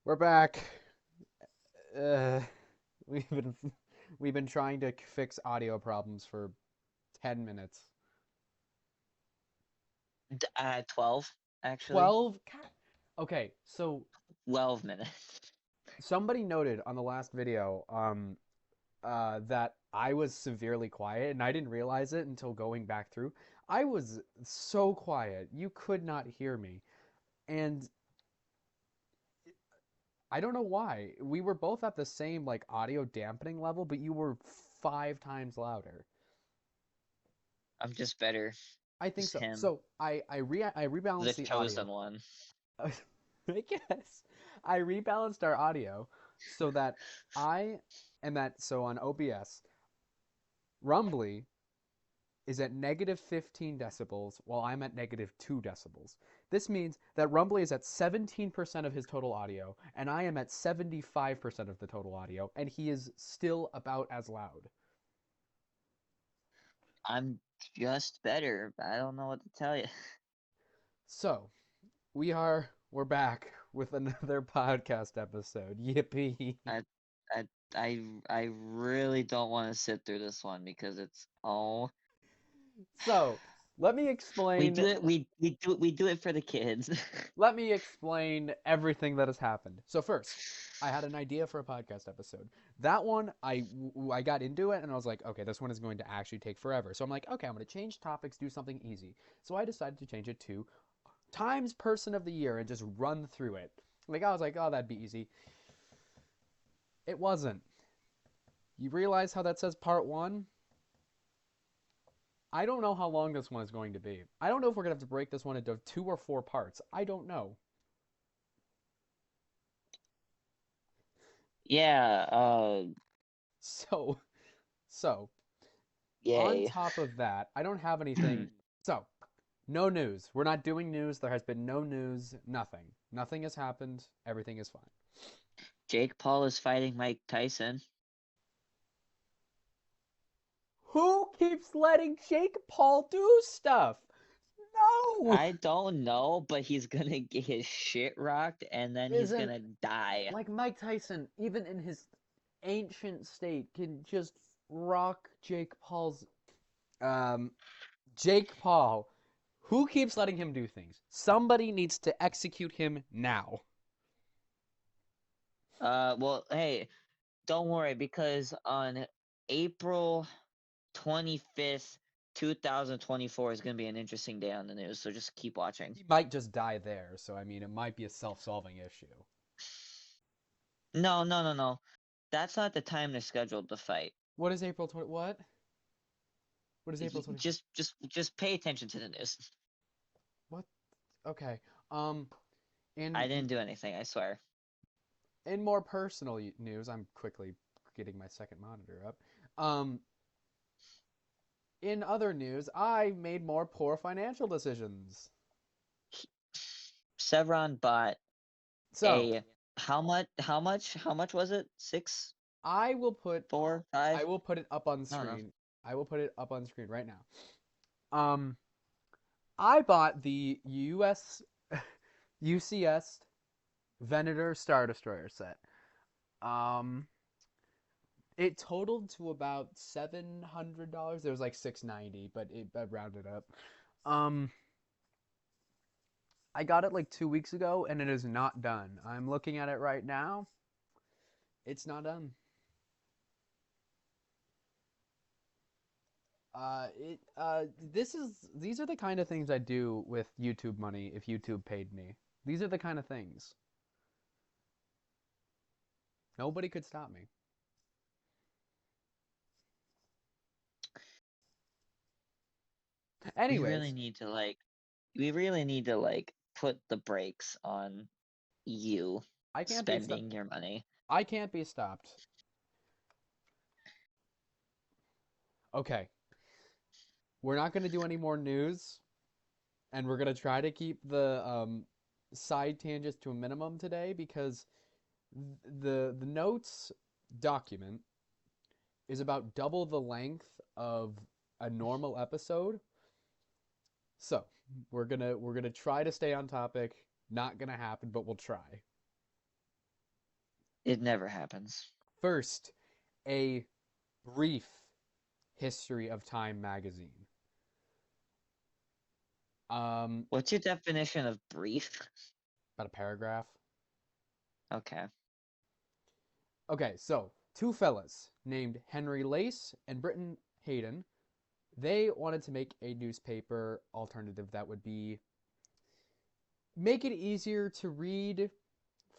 We're back. Uh, we've been we've been trying to fix audio problems for 10 minutes. 12, actually. 12? God. Okay, so 12 minutes. somebody noted on the last video that I was severely quiet and I didn't realize it until going back through. I was so quiet. You could not hear me. And I don't know why. We were both at the same like audio dampening level, but you were 5 times louder. I'm just better. I think Just so. him. So I The rebalanced the chosen audio. one. I guess I rebalanced our audio so that I am at so on OBS, Rumbly is at negative 15 decibels while I'm at negative 2 decibels. This means that Rumbly is at 17% of his total audio and I am at 75% of the total audio and he is still about as loud. I'm just better. I don't know what to tell you. So, we're back with another podcast episode. Yippee. I I I really don't want to sit through this one because it's So, let me we do explain it we do it for the kids. let me explain everything that has happened. So first, I had an idea for a podcast episode. That one, I got into it and I was like, okay, this one is going to actually take forever. So I'm like, okay, I'm going to change topics, do something easy. So I decided to change it to Times Person of the Year and just run through it. Like I was like, oh, that'd be easy. It wasn't. You realize how that says part one? I don't know how long this one is going to be. I don't know if we're going to have to break this one into 2 or 4 parts. I don't know. Yeah, So, so on yay. top of that, I don't have anything. So, no news. We're not doing news. There has been no news. Nothing. Nothing has happened. Everything is fine. Jake Paul is fighting Mike Tyson. Who keeps letting Jake Paul do stuff? No! I don't know, but he's gonna get his shit rocked and then he's Isn't gonna die. like Mike Tyson, even in his ancient state, can just rock Jake Paul's. Um, Jake Paul. Who keeps letting him do things? Somebody needs to execute him now. Well, hey, don't worry because on April 25th, 2024 is going to be an interesting day on the news, so just keep watching. He might just die there, so I mean, it might be a self-solving issue. No, no, no, no. That's not the time they're scheduled to fight. What is April 20? What? What is April 20? Just pay attention to the news. What? Okay. Um, I in didn't do anything, I swear. in more personal news, I'm quickly getting my second monitor up. Um, in other news, I made more poor financial decisions. Sevron bought So, a how much was it? Six, I will put four, I five? will put it up on I don't know. screen. I will put it up on screen right now. Um, I bought the UCS Venator Star Destroyer set. Um, it totaled to about $700. There was like 690, but I rounded up. Um, I got it like 2 weeks ago, and it is not done. I'm looking at it right now. It's not done. It this is these are the kind of things I do with YouTube money if YouTube paid me. These are the kind of things. Nobody could stop me. We really Anyways, need to like we really need to like put the brakes on you I can't be stopped. spending your money. I can't be stopped. Okay, we're not going to do any more news, and we're going to try to keep the side tangents to a minimum today because the notes document is about double the length of a normal episode. So we're gonna try to stay on topic. Not gonna happen, but we'll try. It never happens. First, a brief history of Time magazine. What's your definition of brief? About a paragraph. Okay. Okay, so two fellas named Henry Lace and Britton Hayden, they wanted to make a newspaper alternative that would be make it easier to read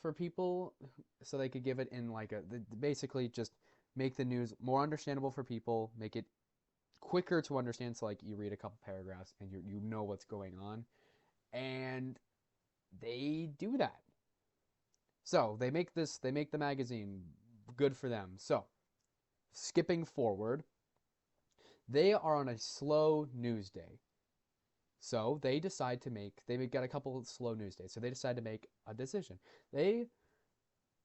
for people so they could give it in like basically just make the news more understandable for people, make it quicker to understand, so like you read a couple paragraphs and you know what's going on, and they do that. So they make the magazine. Good for them. So skipping forward, they are on a slow news day. So they decide to they got a couple of slow news days. So they decide to make a decision. They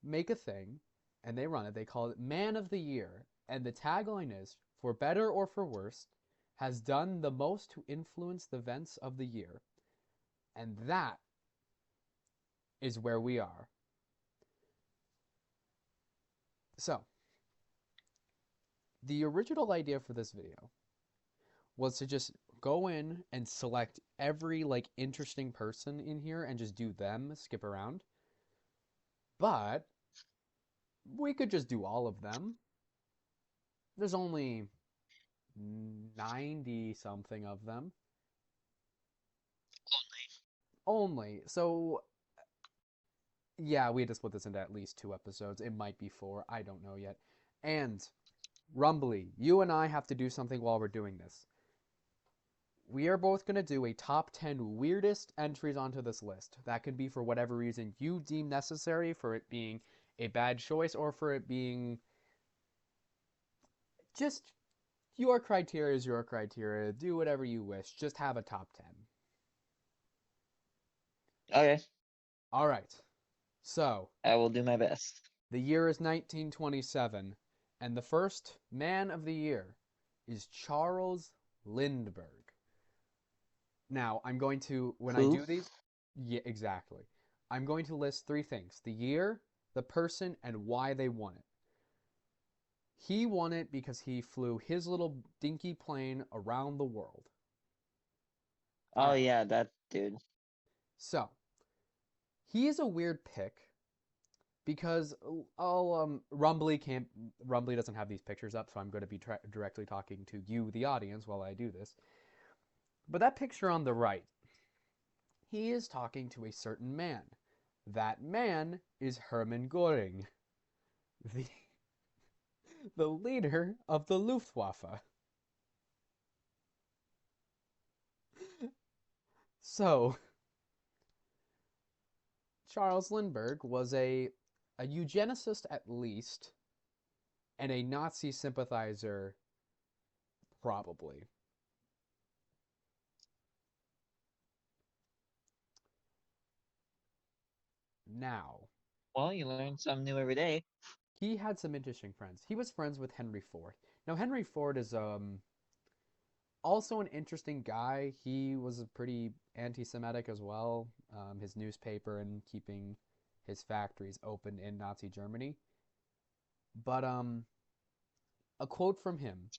make a thing and they run it. They call it Man of the Year. And the tagline is, for better or for worse, has done the most to influence the events of the year. And that is where we are. So, the original idea for this video was to just go in and select every like interesting person in here and just do them, skip around. But we could just do all of them. There's only 90 something of them. Only. So yeah, we had to split this into at least 2 episodes. It might be 4. I don't know yet. And Rumbly, you and I have to do something while we're doing this. We are both going to do a top 10 weirdest entries onto this list. That could be for whatever reason you deem necessary, for it being a bad choice, or for it being just your criteria is your criteria. Do whatever you wish. Just have a top 10. Okay. All right. So, I will do my best. the year is 1927, and the first man of the year is Charles Lindbergh. Now, I'm going to, when I do these, yeah, exactly. I'm going to list 3 things: the year, the person, and why they won it. He won it because he flew his little dinky plane around the world. Oh, All right. yeah, that dude. So, he is a weird pick because Rumbly doesn't have these pictures up, so I'm going to be directly talking to you, the audience, while I do this. But that picture on the right, he is talking to a certain man. That man is Hermann Göring, the the leader of the Luftwaffe. So, Charles Lindbergh was a eugenicist at least, and a Nazi sympathizer probably. Now, Well, you learn something new every day. he had some interesting friends. He was friends with Henry Ford. Now, Henry Ford is also an interesting guy. He was pretty anti-Semitic as well. His newspaper and keeping his factories open in Nazi Germany. But a quote from him: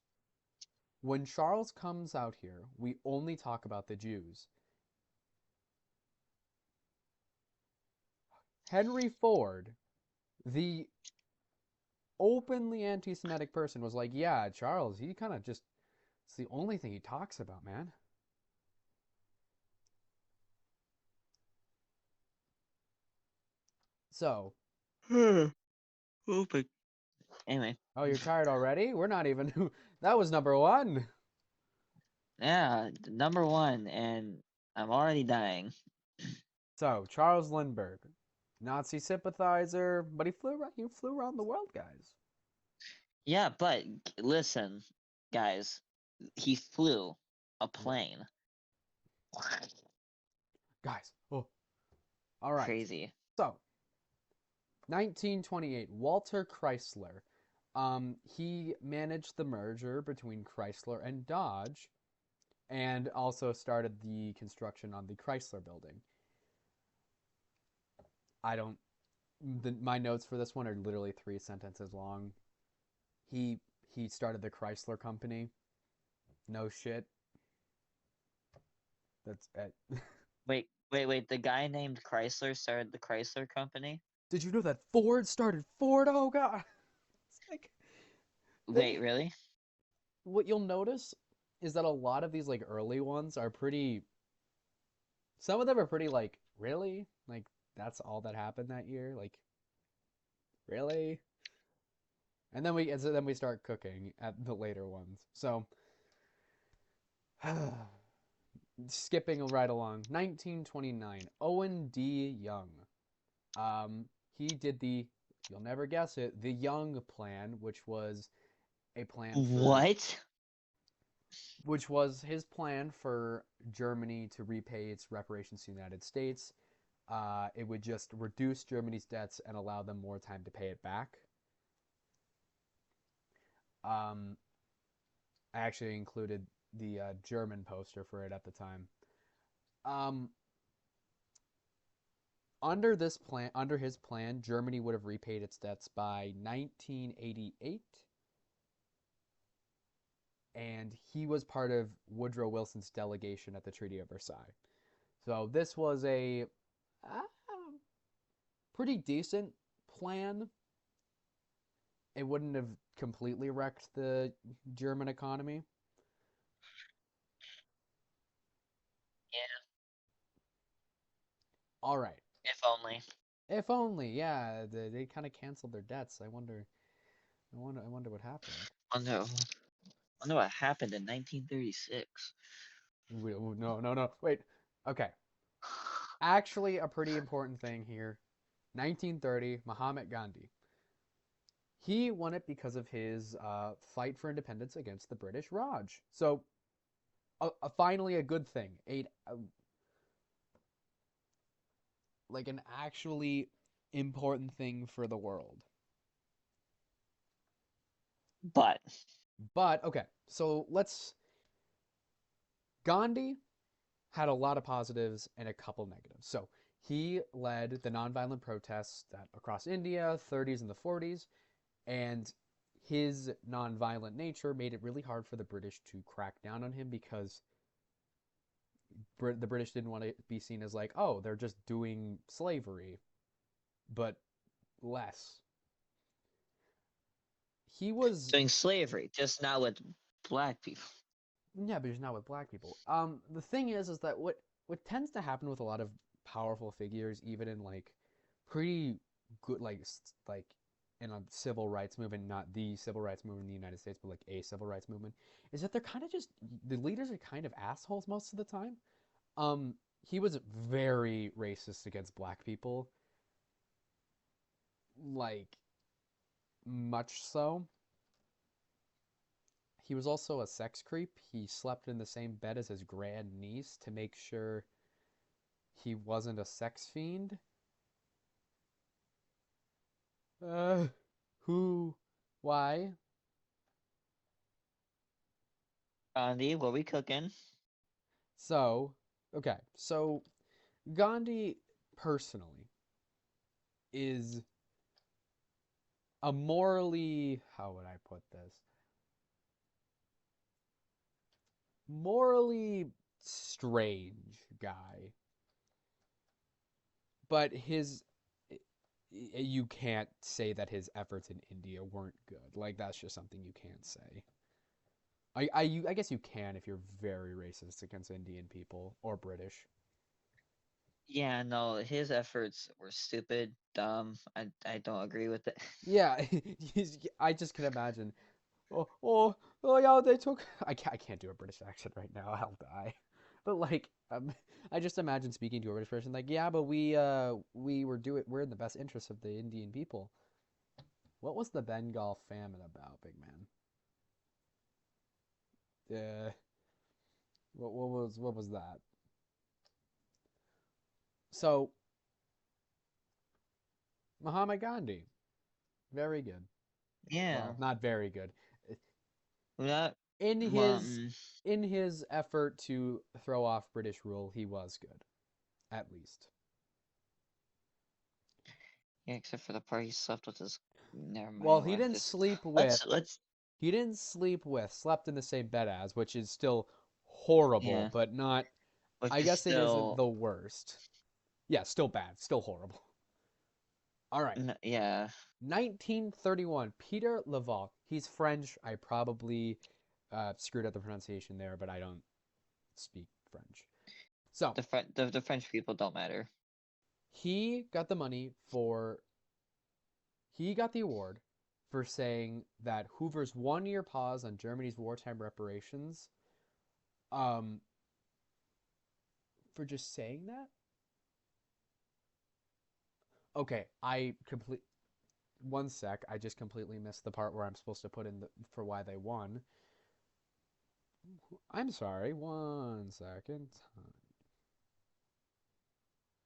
"When Charles comes out here, we only talk about the Jews." Henry Ford, the openly anti-Semitic person, was like, "Yeah, Charles, he kind of just, it's the only thing he talks about, man." So, Open. Anyway. oh, you're tired already? We're not even, that was number 1. Yeah, number 1, and I'm already dying. So, Charles Lindbergh, Nazi sympathizer, but he flew around the world, guys. Yeah, but listen, guys, he flew a Yeah. plane. Guys, oh, all right. Crazy. So, 1928, Walter Chrysler. He managed the merger between Chrysler and Dodge, and also started the construction on the Chrysler building. I don't my notes for this one are literally 3 sentences long. He he started the Chrysler company. No shit. That's it. Wait. The guy named Chrysler started the Chrysler company? Did you know that Ford started Ford? Oh god. It's like Wait, they really? what you'll notice is that a lot of these like early ones are pretty some of them are pretty like really? Like that's all that happened that year? Like really? And so then we start cooking at the later ones. So skipping right along. 1929. Owen D. Young. Um, he did the, you'll never guess it, the Young Plan, What? which was his plan for Germany to repay its reparations to the United States. It would just reduce Germany's debts and allow them more time to pay it back. Um, I actually included the German poster for it at the time. Um, under his plan, Germany would have repaid its debts by 1988, and he was part of Woodrow Wilson's delegation at the Treaty of Versailles. So this was a pretty decent plan. It wouldn't have completely wrecked the German economy. Yeah, All right. if only. If only, yeah, they kind of canceled their debts. I wonder what happened. Wonder what happened in 1936. No. Wait. Okay. Actually, a pretty important thing here. 1930, Mahatma Gandhi. He won it because of his fight for independence against the British Raj. So, finally, a good thing. Like an actually important thing for the world. But But okay, so let's. Gandhi had a lot of positives and a couple negatives. So he led the nonviolent protests that across India, 30s and the 40s, and his nonviolent nature made it really hard for the British to crack down on him because the British didn't want to be seen as like, oh, they're just doing slavery, but less. He was, doing slavery, just not with black people. yeah, but he's not with black people. The thing is that what tends to happen with a lot of powerful figures, even in like pretty good, like in a civil rights movement, not the civil rights movement in the United States, but like a civil rights movement, is that they're kind of just the leaders are kind of assholes most of the time. He was very racist against black people, like much so. He was also a sex creep. He slept in the same bed as his grandniece to make sure he wasn't a sex fiend. Uh, who? Why? Gandhi, what we cooking? So, okay. So, Gandhi personally is a morally, how would I put this? Morally strange guy. But you can't say that his efforts in India weren't good. Like that's just something you can't say. I guess you can if you're very racist against Indian people or British. Yeah, no, his efforts were stupid, dumb. I don't agree with it. Yeah, I just can imagine. Oh, yeah, they took. I can't do a British accent right now. I'll die. But like, I just imagine speaking to a British person like, yeah, but we're in the best interest of the Indian people. What was the Bengal famine about, big man? Uh, what was that? So Mahatma Gandhi, very good. Yeah, Well, not very good. that In well, his in his effort to throw off British rule, he was good, at least. Yeah, except for the part he slept with his. Never Well, mind. he What didn't this? sleep with. Let's. He didn't sleep with. Slept in the same bed as, which is still horrible, Yeah, but not. which I is guess it isn't still. the worst. Yeah, still bad, still horrible. All right. Yeah. 1931, Pierre Laval. He's French. I probably screwed up the pronunciation there, but I don't speak French. So The French people don't matter. he got the money for. He got the award for saying that Hoover's 1 year pause on Germany's wartime reparations. Um, for just saying that. Okay, I complete. One sec. I just completely missed the part where I'm supposed to put in for why they won. I'm sorry. 1 second.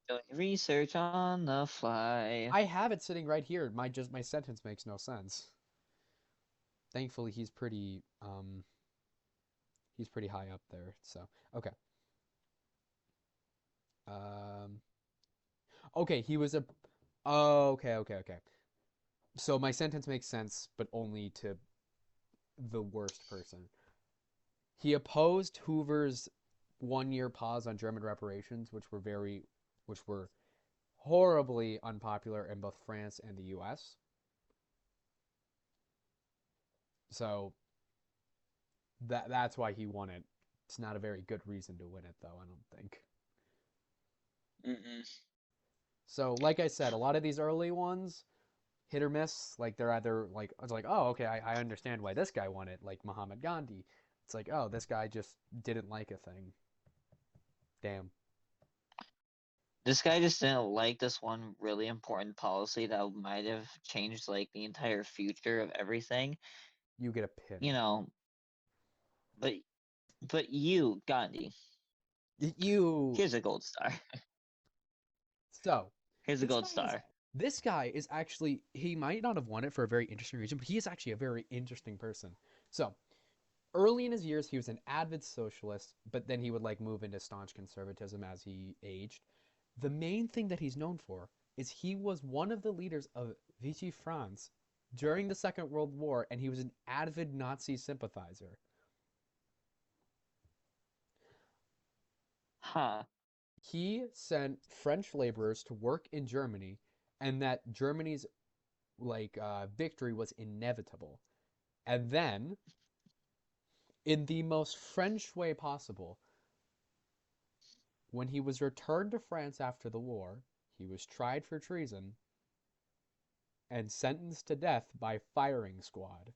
Doing research on the fly. I have it sitting right here. My sentence makes no sense. Thankfully, he's pretty high up there. So okay. Um. Okay, he was a. Oh, okay. So my sentence makes sense, but only to the worst person. He opposed Hoover's 1 year pause on German reparations, which were horribly unpopular in both France and the U.S. So that's why he won it. It's not a very good reason to win it, though. I don't think. Mm-mm. So, like I said, a lot of these early ones, hit or miss. Like they're either like it's like, oh, okay, I understand why this guy won it. Like Muhammad Gandhi, it's like, oh, this guy just didn't like a thing. Damn. This guy just didn't like this one really important policy that might have changed like the entire future of everything. You get a pin. You know, but you, Gandhi, You. here's a gold star. So Here's a this gold guy is star. this guy is actually he might not have won it for a very interesting reason, but he is actually a very interesting person. So early in his years, he was an avid socialist, but then he would like move into staunch conservatism as he aged. The main thing that he's known for is he was one of the leaders of Vichy France during the Second World War, and he was an avid Nazi sympathizer. Huh. He sent French laborers to work in Germany, and that Germany's victory was inevitable. And then, in the most French way possible, when he was returned to France after the war, he was tried for treason and sentenced to death by firing squad.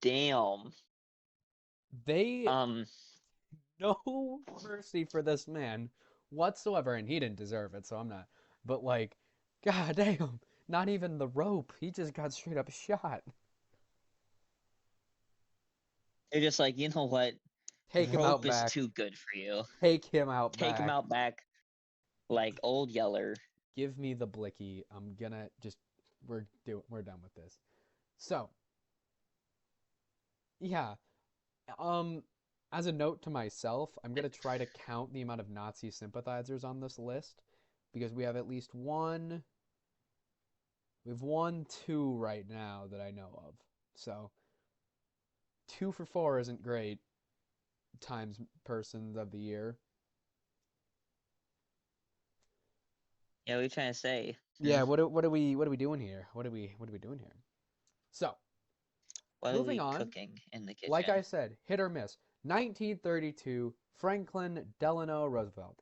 Damn. They Um, no mercy for this man whatsoever, and he didn't deserve it, so I'm not. But like, god damn, not even the rope. He just got straight up shot. they're just like, you know what? Take him Rope out is back. too good for you. Take him out Take him back. out back like old Yeller. Give me the blicky. I'm gonna just we're done with this. So yeah, um, as a note to myself, I'm gonna try to count the amount of Nazi sympathizers on this list because we have at least one. We've won two right now that I know of. So 2 for 4 isn't great. Times persons of the year. Yeah, what are you trying to say? Yeah. What are we doing here? What are we doing here? So What are moving we on. cooking in the Like kitchen? I said, hit or miss. 1932, Franklin Delano Roosevelt.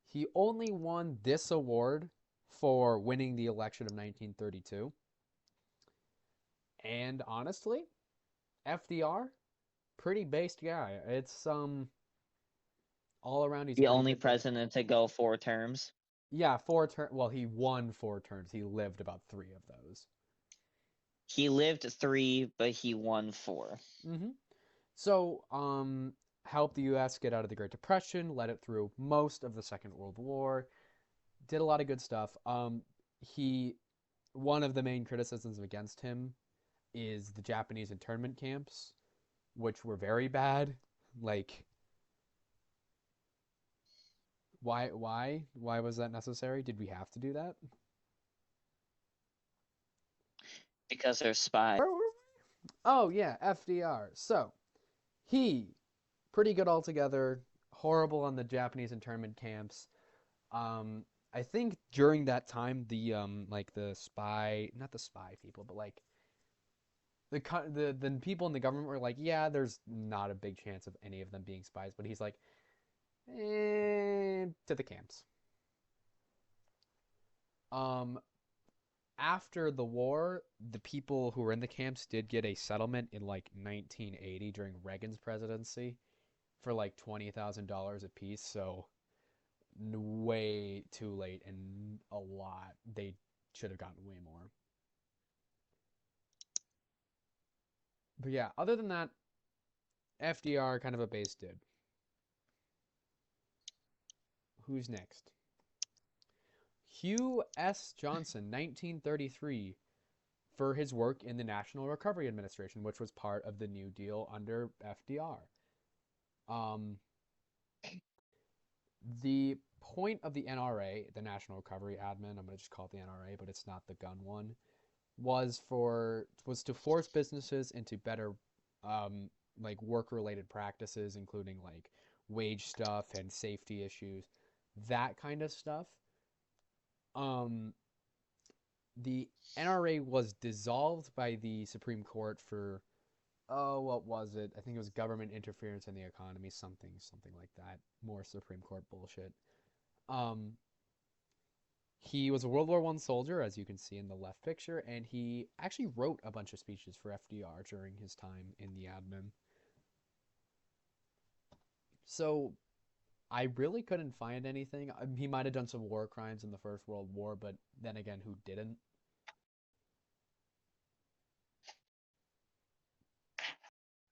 He only won this award for winning the election of 1932. And honestly, FDR, pretty based guy. It's all around he's a The pretty only good dude. president to go 4 terms. Yeah, 4 terms. Well, he won 4 terms. He lived about 3 of those. He lived 3, but he won 4. So, helped the U.S. get out of the Great Depression, led it through most of the Second World War, did a lot of good stuff. He One of the main criticisms against him is the Japanese internment camps, which were very bad. Like Why was that necessary? Did we have to do that? Because they're spies. Where were we? Oh yeah, FDR. So he pretty good altogether. Horrible on the Japanese internment camps. Um, I think during that time, like the spy, not the spy people, but like the people in the government were like, yeah, there's not a big chance of any of them being spies, but he's like, to the camps. Um, After the war, the people who were in the camps did get a settlement in like 1980 during Reagan's presidency for like $20,000 a piece. So way too late and a lot. They should have gotten way more. But yeah, other than that, FDR kind of a base dude. Who's next? Hugh S. Johnson, 1933, for his work in the National Recovery Administration, which was part of the New Deal under FDR. Um, the point of the NRA, the National Recovery Admin, I'm going to just call it the NRA, but it's not the gun one, was to force businesses into better like work-related practices, including like wage stuff and safety issues, that kind of stuff. Um, the NRA was dissolved by the Supreme Court for, oh, what was it? I think it was government interference in the economy, something like that. More Supreme Court bullshit. Um, he was a World War I soldier, as you can see in the left picture, and he actually wrote a bunch of speeches for FDR during his time in the admin. So I really couldn't find anything. He might have done some war crimes in the First World War, but then again, who didn't?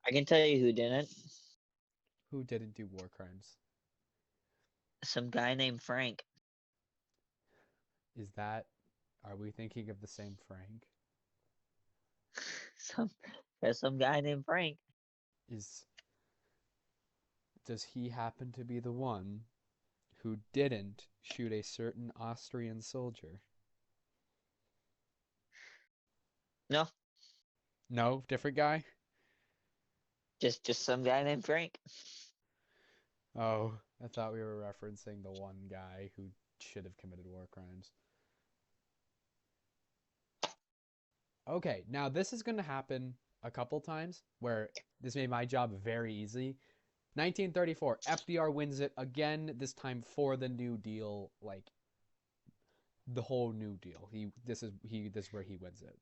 I can tell you who didn't. Who didn't do war crimes? Some guy named Frank. Is that, are we thinking of the same Frank? There's some guy named Frank. Is, does he happen to be the one who didn't shoot a certain Austrian soldier? No, No, different guy? just some guy named Frank. Oh, I thought we were referencing the one guy who should have committed war crimes. Okay, now this is going to happen a couple times where this made my job very easy. 1934, FDR wins it again, this time for the New Deal, like the whole New Deal. This is where he wins it.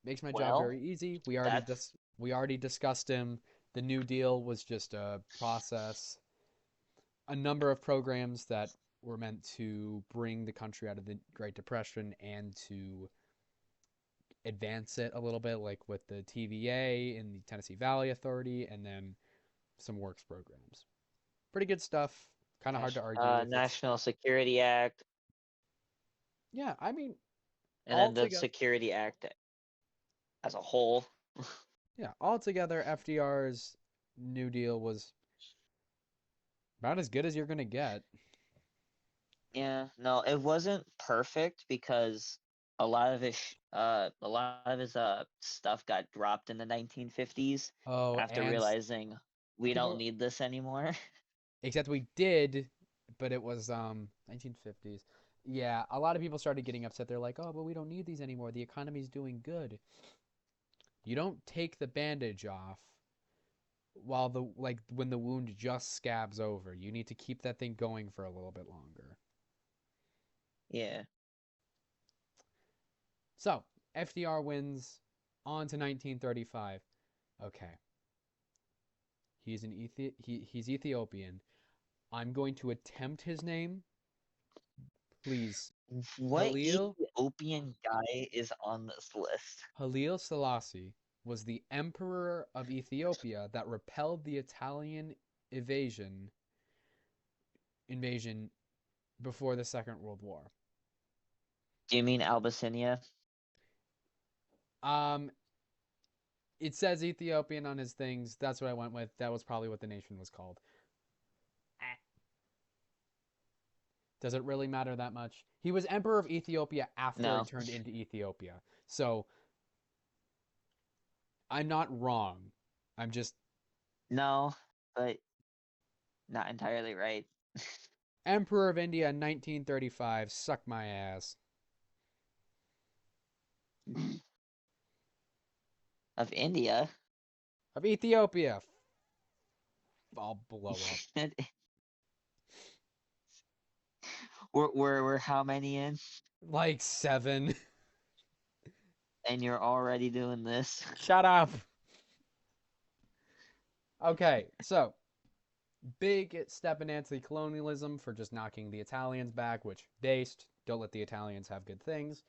Makes my job Well, very easy. that's We already discussed him. The New Deal was just a process, a number of programs that were meant to bring the country out of the Great Depression and to advance it a little bit, like with the TVA and the Tennessee Valley Authority, and then some works programs. Pretty good stuff. Kind of hard to argue with. It's National Security Act, yeah, I mean, and all then the together, Security Act as a whole. yeah, all together, FDR's New Deal was about as good as you're gonna get. Yeah, no, it wasn't perfect because a lot of his stuff got dropped in the 1950s Oh, after and realizing we don't people, need this anymore. except we did, but it was 1950s. Yeah, a lot of people started getting upset. They're like, "Oh, but we don't need these anymore. The economy's doing good." You don't take the bandage off while the like when the wound just scabs over. You need to keep that thing going for a little bit longer. Yeah. So, FDR wins on to 1935. Okay. He's Ethiopian. I'm going to attempt his name. Please. What Halil Ethiopian guy is on this list? Haile Selassie was the emperor of Ethiopia that repelled the Italian invasion invasion before the Second World War. Do you mean Abyssinia? Um It says Ethiopian on his things. That's what I went with. That was probably what the nation was called. Does it really matter that much? He was emperor of Ethiopia after it No. turned into Ethiopia. So I'm not wrong. I'm just No, but not entirely right. emperor of India in 1935. Suck my ass. Of India. Of Ethiopia. I'll blow up. we're how many in? Like 7. And you're already doing this. Shut up. Okay, so big step in anti-colonialism for just knocking the Italians back, which based. Don't let the Italians have good things.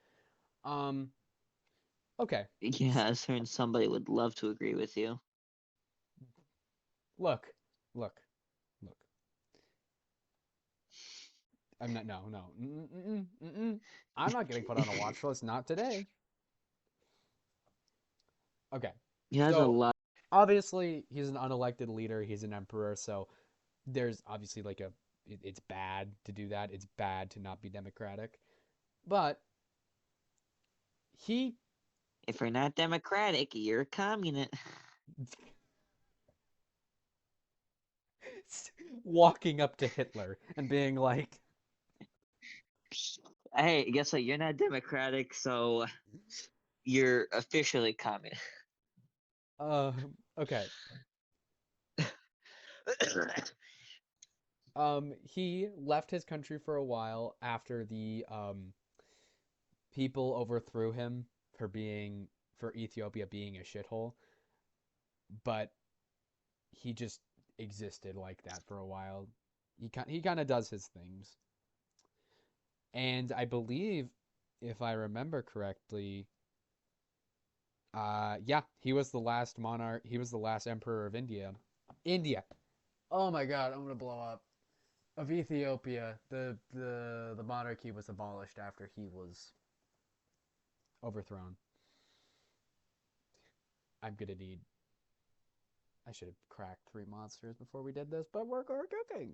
Okay. Yeah, a certain somebody would love to agree with you. Look. I'm not. No. I'm not getting put on a watch list. Not today. Okay. He has a So lot. obviously he's an unelected leader. He's an emperor. So there's obviously like it's bad to do that. It's bad to not be democratic. But he If you're not democratic, you're a communist. walking up to Hitler and being like, Hey, guess what? You're not democratic, so you're officially communist. okay. He left his country for a while after the people overthrew him for Ethiopia being a shithole, but he just existed like that for a while. He kind of does his things. And I believe, if I remember correctly, yeah, he was the last monarch. He was the last emperor of India. India. Oh my God, I'm gonna blow up. Of Ethiopia, the monarchy was abolished after he was overthrown. I'm gonna need. I should have cracked 3 monsters before we did this, but we're cooking.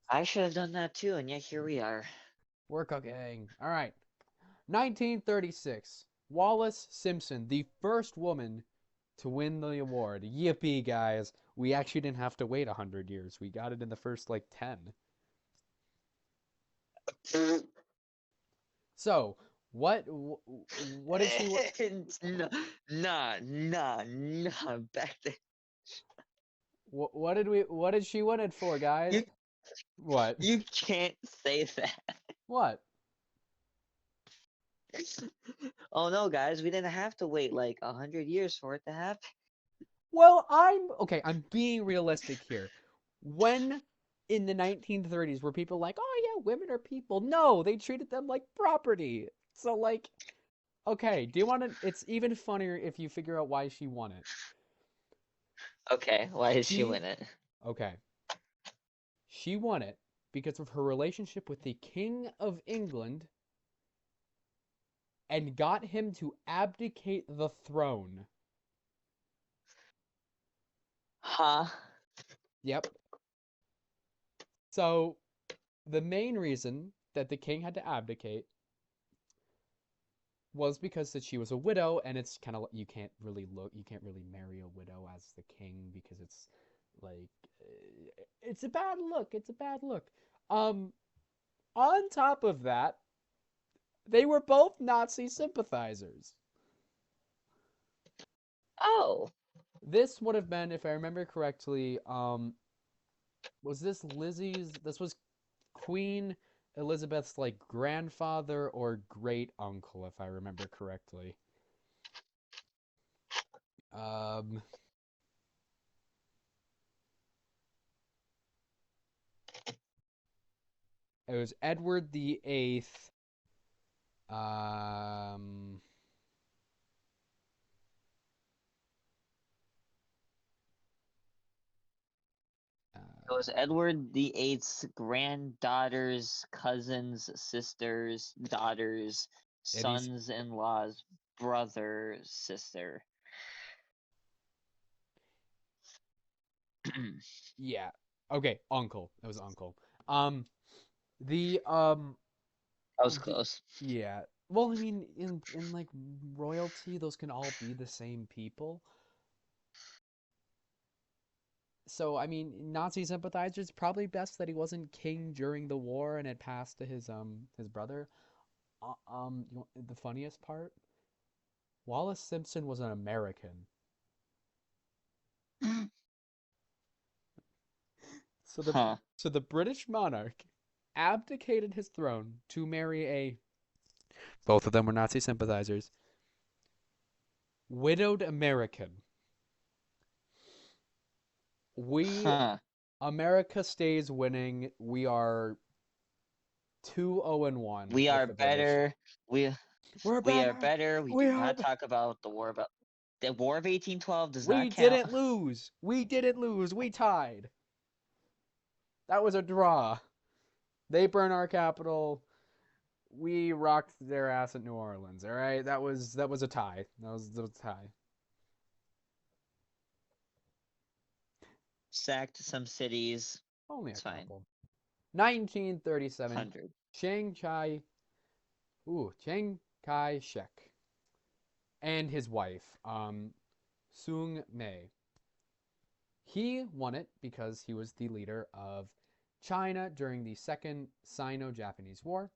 I should have done that too, and yet here we are. We're cooking. All right. 1936. Wallis Simpson, the first woman to win the award. Yippee, guys. We actually didn't have to wait 100 years. We got it in the first, 10. So, what did she... Nah. Back there. What did she win it for, guys? You, What? you can't say that. What? Oh no, guys, we didn't have to wait like 100 years for it to happen. Well, I'm being realistic here. When in the 1930s were people like, "Oh yeah, women are people." No, they treated them like property. So okay, do you want to it's even funnier if you figure out why she won it. Okay, why did she She win it? Okay. She won it because of her relationship with the King of England and got him to abdicate the throne. Huh? Yep. So, the main reason that the king had to abdicate was because that she was a widow, and it's kind of you can't really marry a widow as the king because it's like it's a bad look. It's a bad look. On top of that, they were both Nazi sympathizers. Oh. This would have been, if I remember correctly, was this Lizzie's? This was Queen Elizabeth's grandfather or great uncle, if I remember correctly. Um, it was Edward the Eighth. Um, It was Edward the Eighth's granddaughters, cousins, sisters, daughters, and he's sons-in-law's brother, sister. Yeah. Okay, uncle. It was uncle. The That was the close. yeah. Well, I mean, in like royalty, those can all be the same people. So, I mean, Nazi sympathizers, probably best that he wasn't king during the war and had passed to his brother. The funniest part, Wallis Simpson was an American. So the Huh. so the British monarch abdicated his throne to marry a both of them were Nazi sympathizers. Widowed American. We Huh. America stays winning. We are 2-0-1 We with are the British. better. We We're we are better. better. We We do are not talk about the War of 1812 does We not count. didn't lose. We didn't lose. We tied. That was a draw. They burn our capital. We rocked their ass at New Orleans. All right, that was a tie. That was a tie. Sacked some cities. Only a It's fine. couple. 1937. 100. Chiang Chai. Chiang Kai-shek and his wife, Soong May. He won it because he was the leader of China during the Second Sino-Japanese War,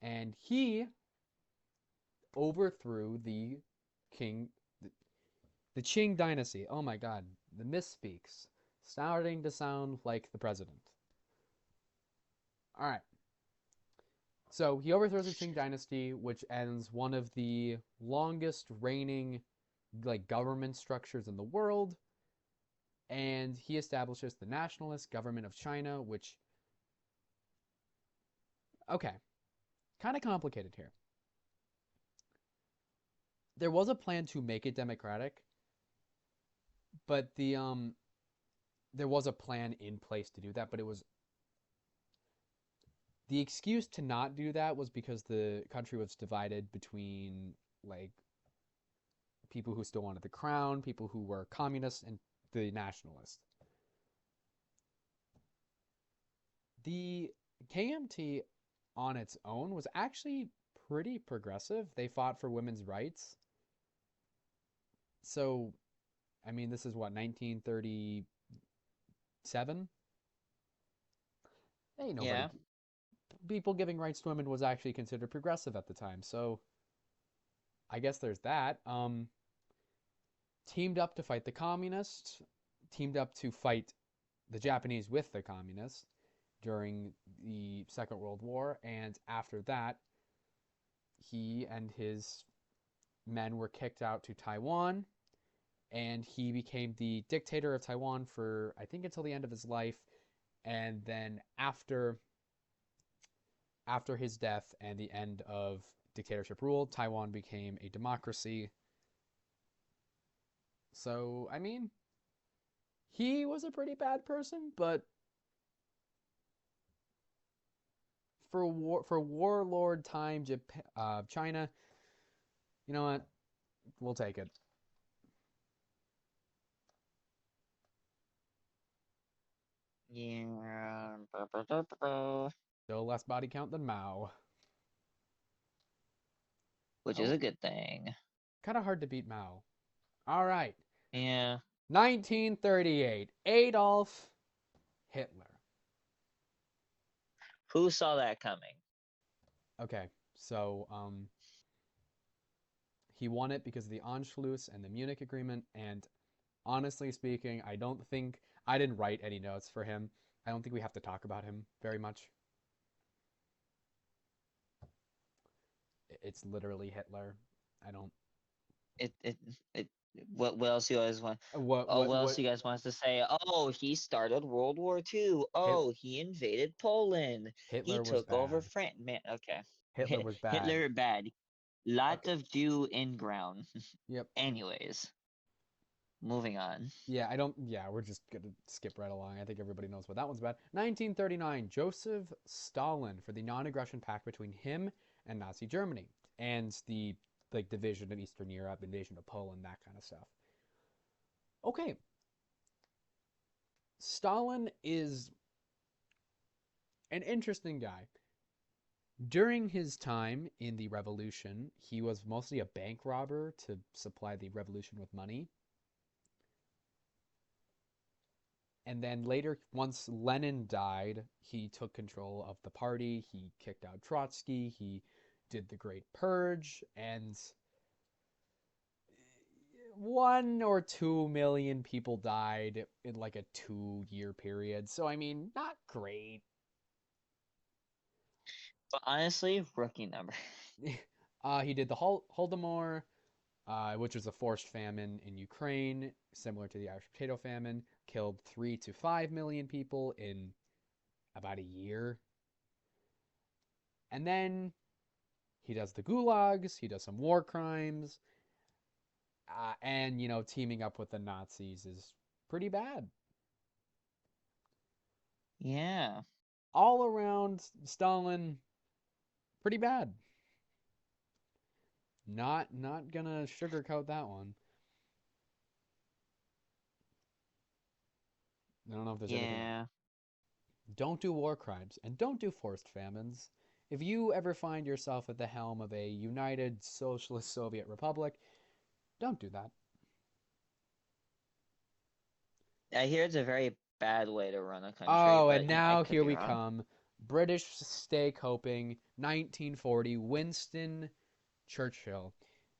and he overthrew king, the Qing dynasty. Oh my God, the misspeaks starting to sound like the president. All right, so he overthrows the Qing dynasty, which ends one of the longest reigning like government structures in the world, and he establishes the nationalist government of China, which okay, kind of complicated here. There was a plan to make it democratic, but there was a plan in place to do that, but it was the excuse to not do that was because the country was divided between like people who still wanted the crown, people who were communists, and the nationalists. The KMT on its own was actually pretty progressive. They fought for women's rights. So, I mean, this is what, 1937? Ain't nobody. Yeah. People giving rights to women was actually considered progressive at the time. So, I guess there's that. Teamed up to fight the communists, teamed up to fight the Japanese with the communists during the Second World War. And after that, he and his men were kicked out to Taiwan, and he became the dictator of Taiwan for I think until the end of his life. And then after his death and the end of dictatorship rule, Taiwan became a democracy. So, I mean, he was a pretty bad person, but for warlord time China, you know what? We'll take it. Yeah. Still less body count than Mao. Which is Oh, a good thing. kind of hard to beat Mao. All right. Yeah. 1938. Adolf Hitler. Who saw that coming? Okay, so he won it because of the Anschluss and the Munich Agreement. And honestly speaking, I didn't write any notes for him. I don't think we have to talk about him very much. It's literally Hitler. I don't. It it it what else you guys want? What Oh, what what else what? you guys wants to say? Oh, he started World War II. Hit, Oh, he invaded Poland. He Hitler was took over bad. France. Man, okay. Hitler was bad. Hitler bad. Lot Okay. of Jew in ground. Yep. Anyways, moving on. Yeah, I don't. Yeah, we're just gonna skip right along. I think everybody knows what that one's about. 1939, Joseph Stalin for the non-aggression pact between him and Nazi Germany, and the like division of Eastern Europe, invasion of Poland, that kind of stuff. Okay, Stalin is an interesting guy. During his time in the revolution, he was mostly a bank robber to supply the revolution with money. And then later, once Lenin died, he took control of the party. He kicked out Trotsky. He did the Great Purge. And 1 or 2 million people died in like a 2-year period. So, I mean, not great. But honestly, rookie number. He did the Holodomor, which was a forced famine in Ukraine, similar to the Irish potato famine, killed 3 to 5 million people in about a year. And then he does the gulags, he does some war crimes, and, teaming up with the Nazis is pretty bad. Yeah. All around, Stalin, pretty bad. Not gonna sugarcoat that one. I don't know if there's anything else. Yeah. Don't do war crimes and don't do forced famines. If you ever find yourself at the helm of a united socialist Soviet republic, don't do that. I hear it's a very bad way to run a country, Oh, but and I now could here be we wrong. come. British stay coping, 1940, Winston Churchill.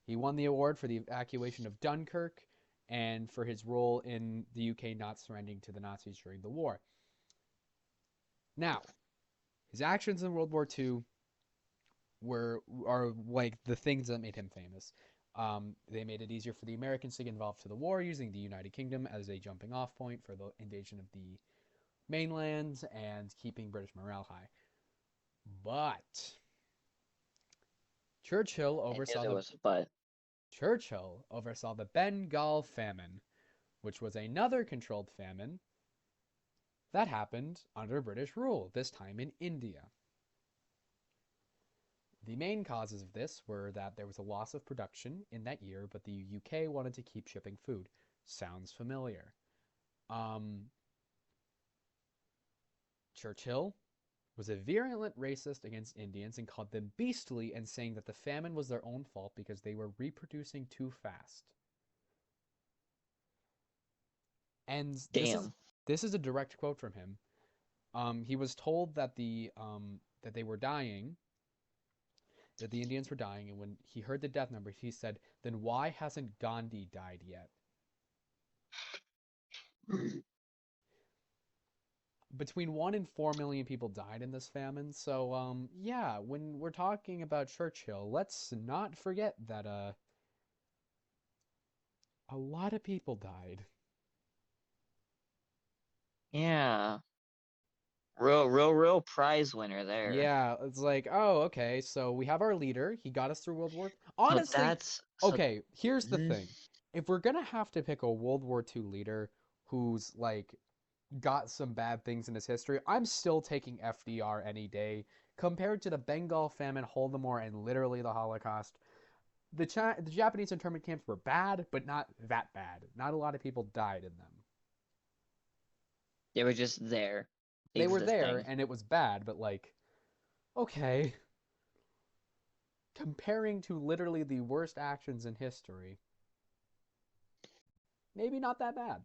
He won the award for the evacuation of Dunkirk and for his role in the UK not surrendering to the Nazis during the war. Now, his actions in World War II are like the things that made him famous. They made it easier for the Americans to get involved to the war, using the United Kingdom as a jumping off point for the invasion of the mainland and keeping British morale high. But Churchill I knew oversaw there the was a but. Churchill oversaw the Bengal famine, which was another controlled famine that happened under British rule, this time in India. The main causes of this were that there was a loss of production in that year, but the UK wanted to keep shipping food. Sounds familiar. Churchill was a virulent racist against Indians and called them beastly, and saying that the famine was their own fault because they were reproducing too fast. And Damn. this is a direct quote from him. He was told that that they were dying, that the Indians were dying, and when he heard the death numbers, he said, "Then why hasn't Gandhi died yet?" Between 1 and 4 million people died in this famine. So, yeah, when we're talking about Churchill, let's not forget that a lot of people died. Yeah. Real prize winner there. Yeah, it's like, oh, okay, so we have our leader. He got us through World War. So Honestly, that's so. okay, here's the Mm, thing. If we're gonna have to pick a World War II leader who's like got some bad things in his history, I'm still taking FDR any day. Compared to the Bengal famine, Holodomor, and literally the Holocaust, the Japanese internment camps were bad, but not that bad. Not a lot of people died in them. they were just there, They were there, existing. and it was bad, but like, okay, comparing to literally the worst actions in history, maybe not that bad.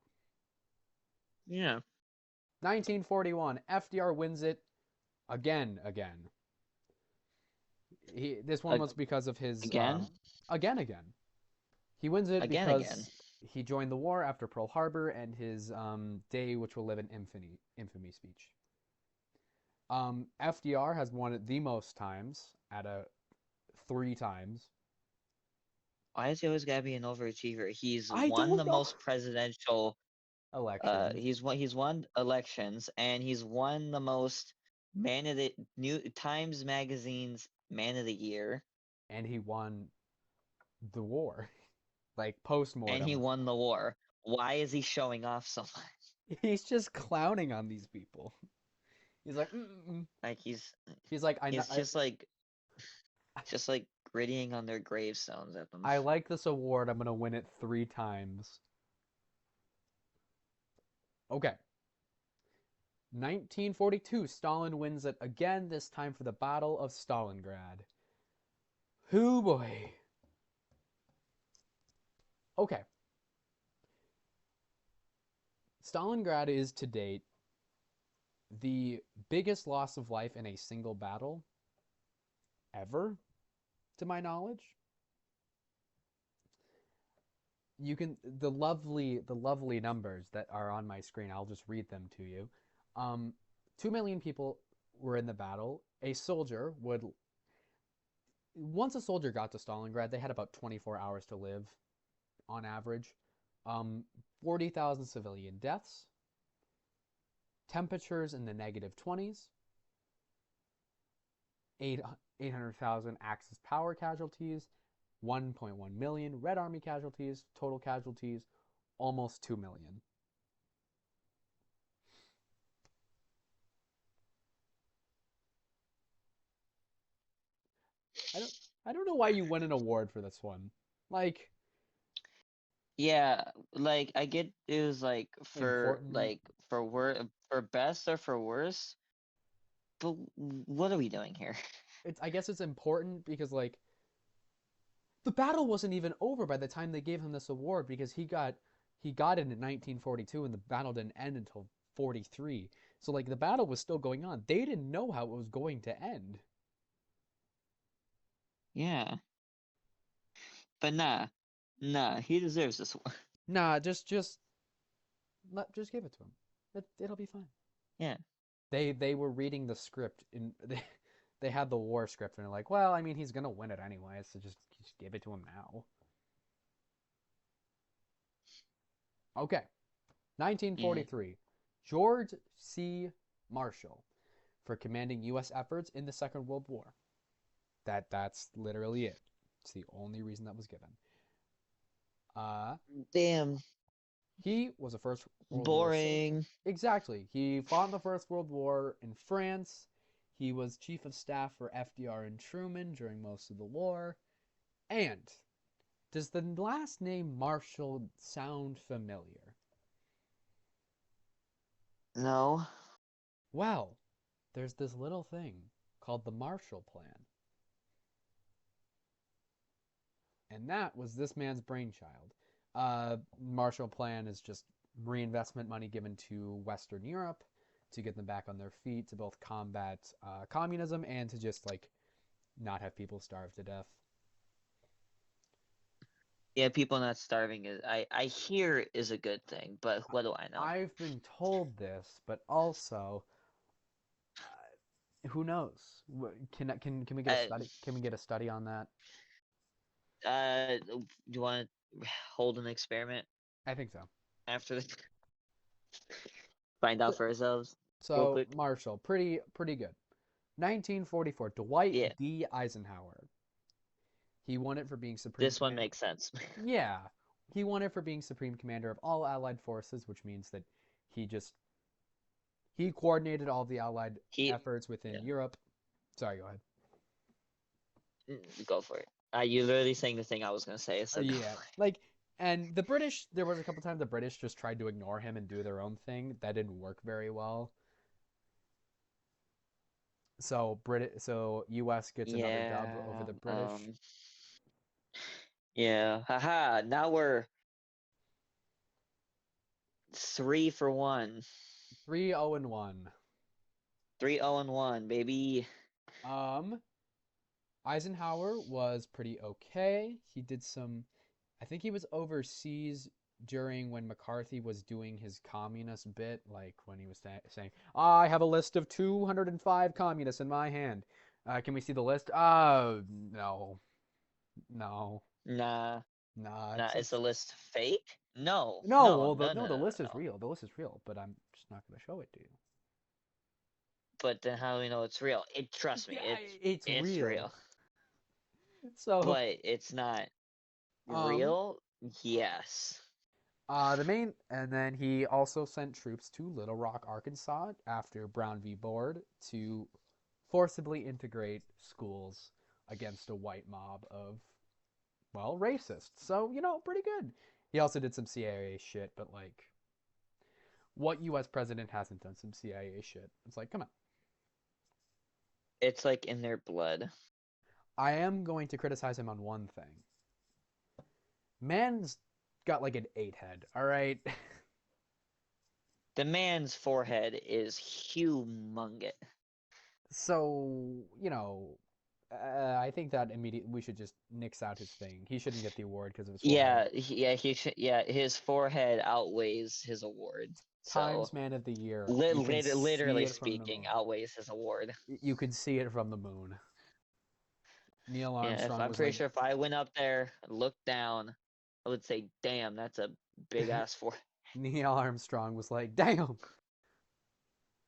Yeah. 1941, FDR wins it again. This one was because of his Again. again. He wins it Again. because he joined the war after Pearl Harbor and his day which will live in infamy speech. FDR has won it the most times at 3 times. Why is he always gotta be an overachiever? He's I won don't the know. most presidential. Elections. He's won elections, and he's won the most Man of the New Times Magazine's Man of the Year, And he won the war. Like and he post-mortem. won the war. Why is he showing off so much? He's just clowning on these people. He's like, mm-mm. Like he's He's like, he's just like grittying on their gravestones at them. I like this award. I'm gonna win it 3 times. Okay. 1942, Stalin wins it again, this time for the Battle of Stalingrad. Hoo boy. Okay. Stalingrad is to date the biggest loss of life in a single battle ever, to my knowledge. You can the lovely numbers that are on my screen. I'll just read them to you. 2 million people were in the battle. Once a soldier got to Stalingrad, they had about 24 hours to live on average. 40,000 civilian deaths. Temperatures in the -20s. 800,000 Axis power casualties. 1.1 million Red Army casualties. Total casualties, almost 2 million. I don't know why you won an award for this one. Like, Yeah, like I get it was like important. for best or for worse, but what are we doing here? I guess it's important because like the battle wasn't even over by the time they gave him this award, because he got it in 1942 and the battle didn't end until 43. So like the battle was still going on. They didn't know how it was going to end. Yeah, but nah, he deserves this one. Nah, just give it to him. It'll be fine. Yeah, They were reading the script and they had the war script and they're like, well, I mean, he's gonna win it anyway, so just give it to him now. Okay, yeah. 1943, George C. Marshall for commanding U.S. efforts in the Second World War. That's literally it. It's the only reason that was given. Uh, Damn, he was a First World War soldier. boring. Exactly. He fought in the First World War in France. He was chief of staff for FDR and Truman during most of the war. And does the last name Marshall sound familiar? No. Well, there's this little thing called the Marshall Plan. And that was this man's brainchild. Marshall Plan is just reinvestment money given to Western Europe to get them back on their feet, to both combat communism and to just like not have people starve to death. Yeah, people not starving is I hear is a good thing, but what do I know? I've been told this, but also, who knows? Can we get a Uh, study? Can we get a study on that? do you want to hold an experiment I think so. after this? Find out for ourselves real So quick. Marshall, pretty good. 1944, Dwight Yeah, D. Eisenhower. He won it for being supreme this one command. makes sense. Yeah, he won it for being supreme commander of all Allied forces, which means that he just he coordinated all the Allied He, efforts within yeah, Europe. Sorry, go ahead. go for it. You literally saying the thing I was gonna say, so go Yeah, for it. like, and the British. There was a couple times the British just tried to ignore him and do their own thing. That didn't work very well. So U.S. gets another dub over Yeah, the British. yeah. Haha, now we're 3 for 1. 3-0-1. 3-0-1, baby. Um, Eisenhower was pretty okay. He did some. I think he was overseas during when McCarthy was doing his communist bit, like when he was saying, "I have a list of 205 communists in my hand. Can we see the list?" No, no, Nah, nah. nah, is It's the list fake? No, no. no, Well, no, no, the no, list is no. real. The list is real, but I'm just not gonna show it to you. But then how do we know it's real? Trust me, Yeah, it's it's real. real. So, But it's not um, real? Yes. the main, and then he also sent troops to Little Rock, Arkansas, after Brown v. Board to forcibly integrate schools against a white mob of, well, racists. So, pretty good. He also did some CIA shit, but like, What U.S. president hasn't done some CIA shit? It's like, come on. It's like in their blood. I am going to criticize him on one thing. Man's got like an 8 head, all right? The man's forehead is humongous. So, I think that immediately we should just nix out his thing. He shouldn't get the award because of his forehead. He should. Yeah, his forehead outweighs his award. So, Times Man of the Year. You can see literally it from the speaking, moon. outweighs his award. You can see it from the moon. Neil Yeah, if Armstrong I'm was pretty like, sure if I went up there, looked down, I would say, "Damn, that's a big ass forehead." Neil Armstrong was like, damn,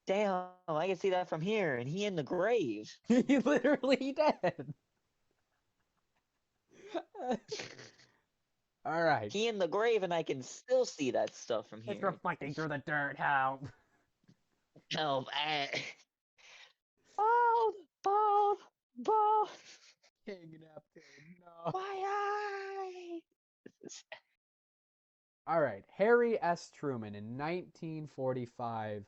Damn, I can see that from here, and he in the grave. he literally did. All right. He in the grave, and I can still see that stuff from It's here. reflecting through the dirt. Help. Oh, bald, bald, bald. King Neptune. No. My eye. All right. Harry S. Truman in 1945.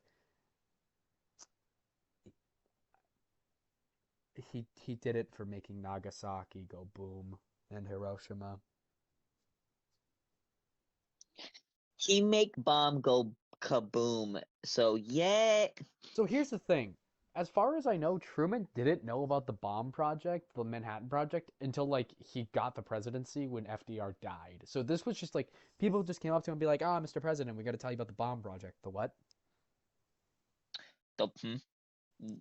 He did it for making Nagasaki go boom and Hiroshima. He make bomb go kaboom. So yeah. So here's the thing. As far as I know, Truman didn't know about the bomb project, the Manhattan Project, until like he got the presidency when FDR died. So this was just like people just came up to him and be like, "Ah, Mr. President, we got to tell you about the bomb project." The what? The,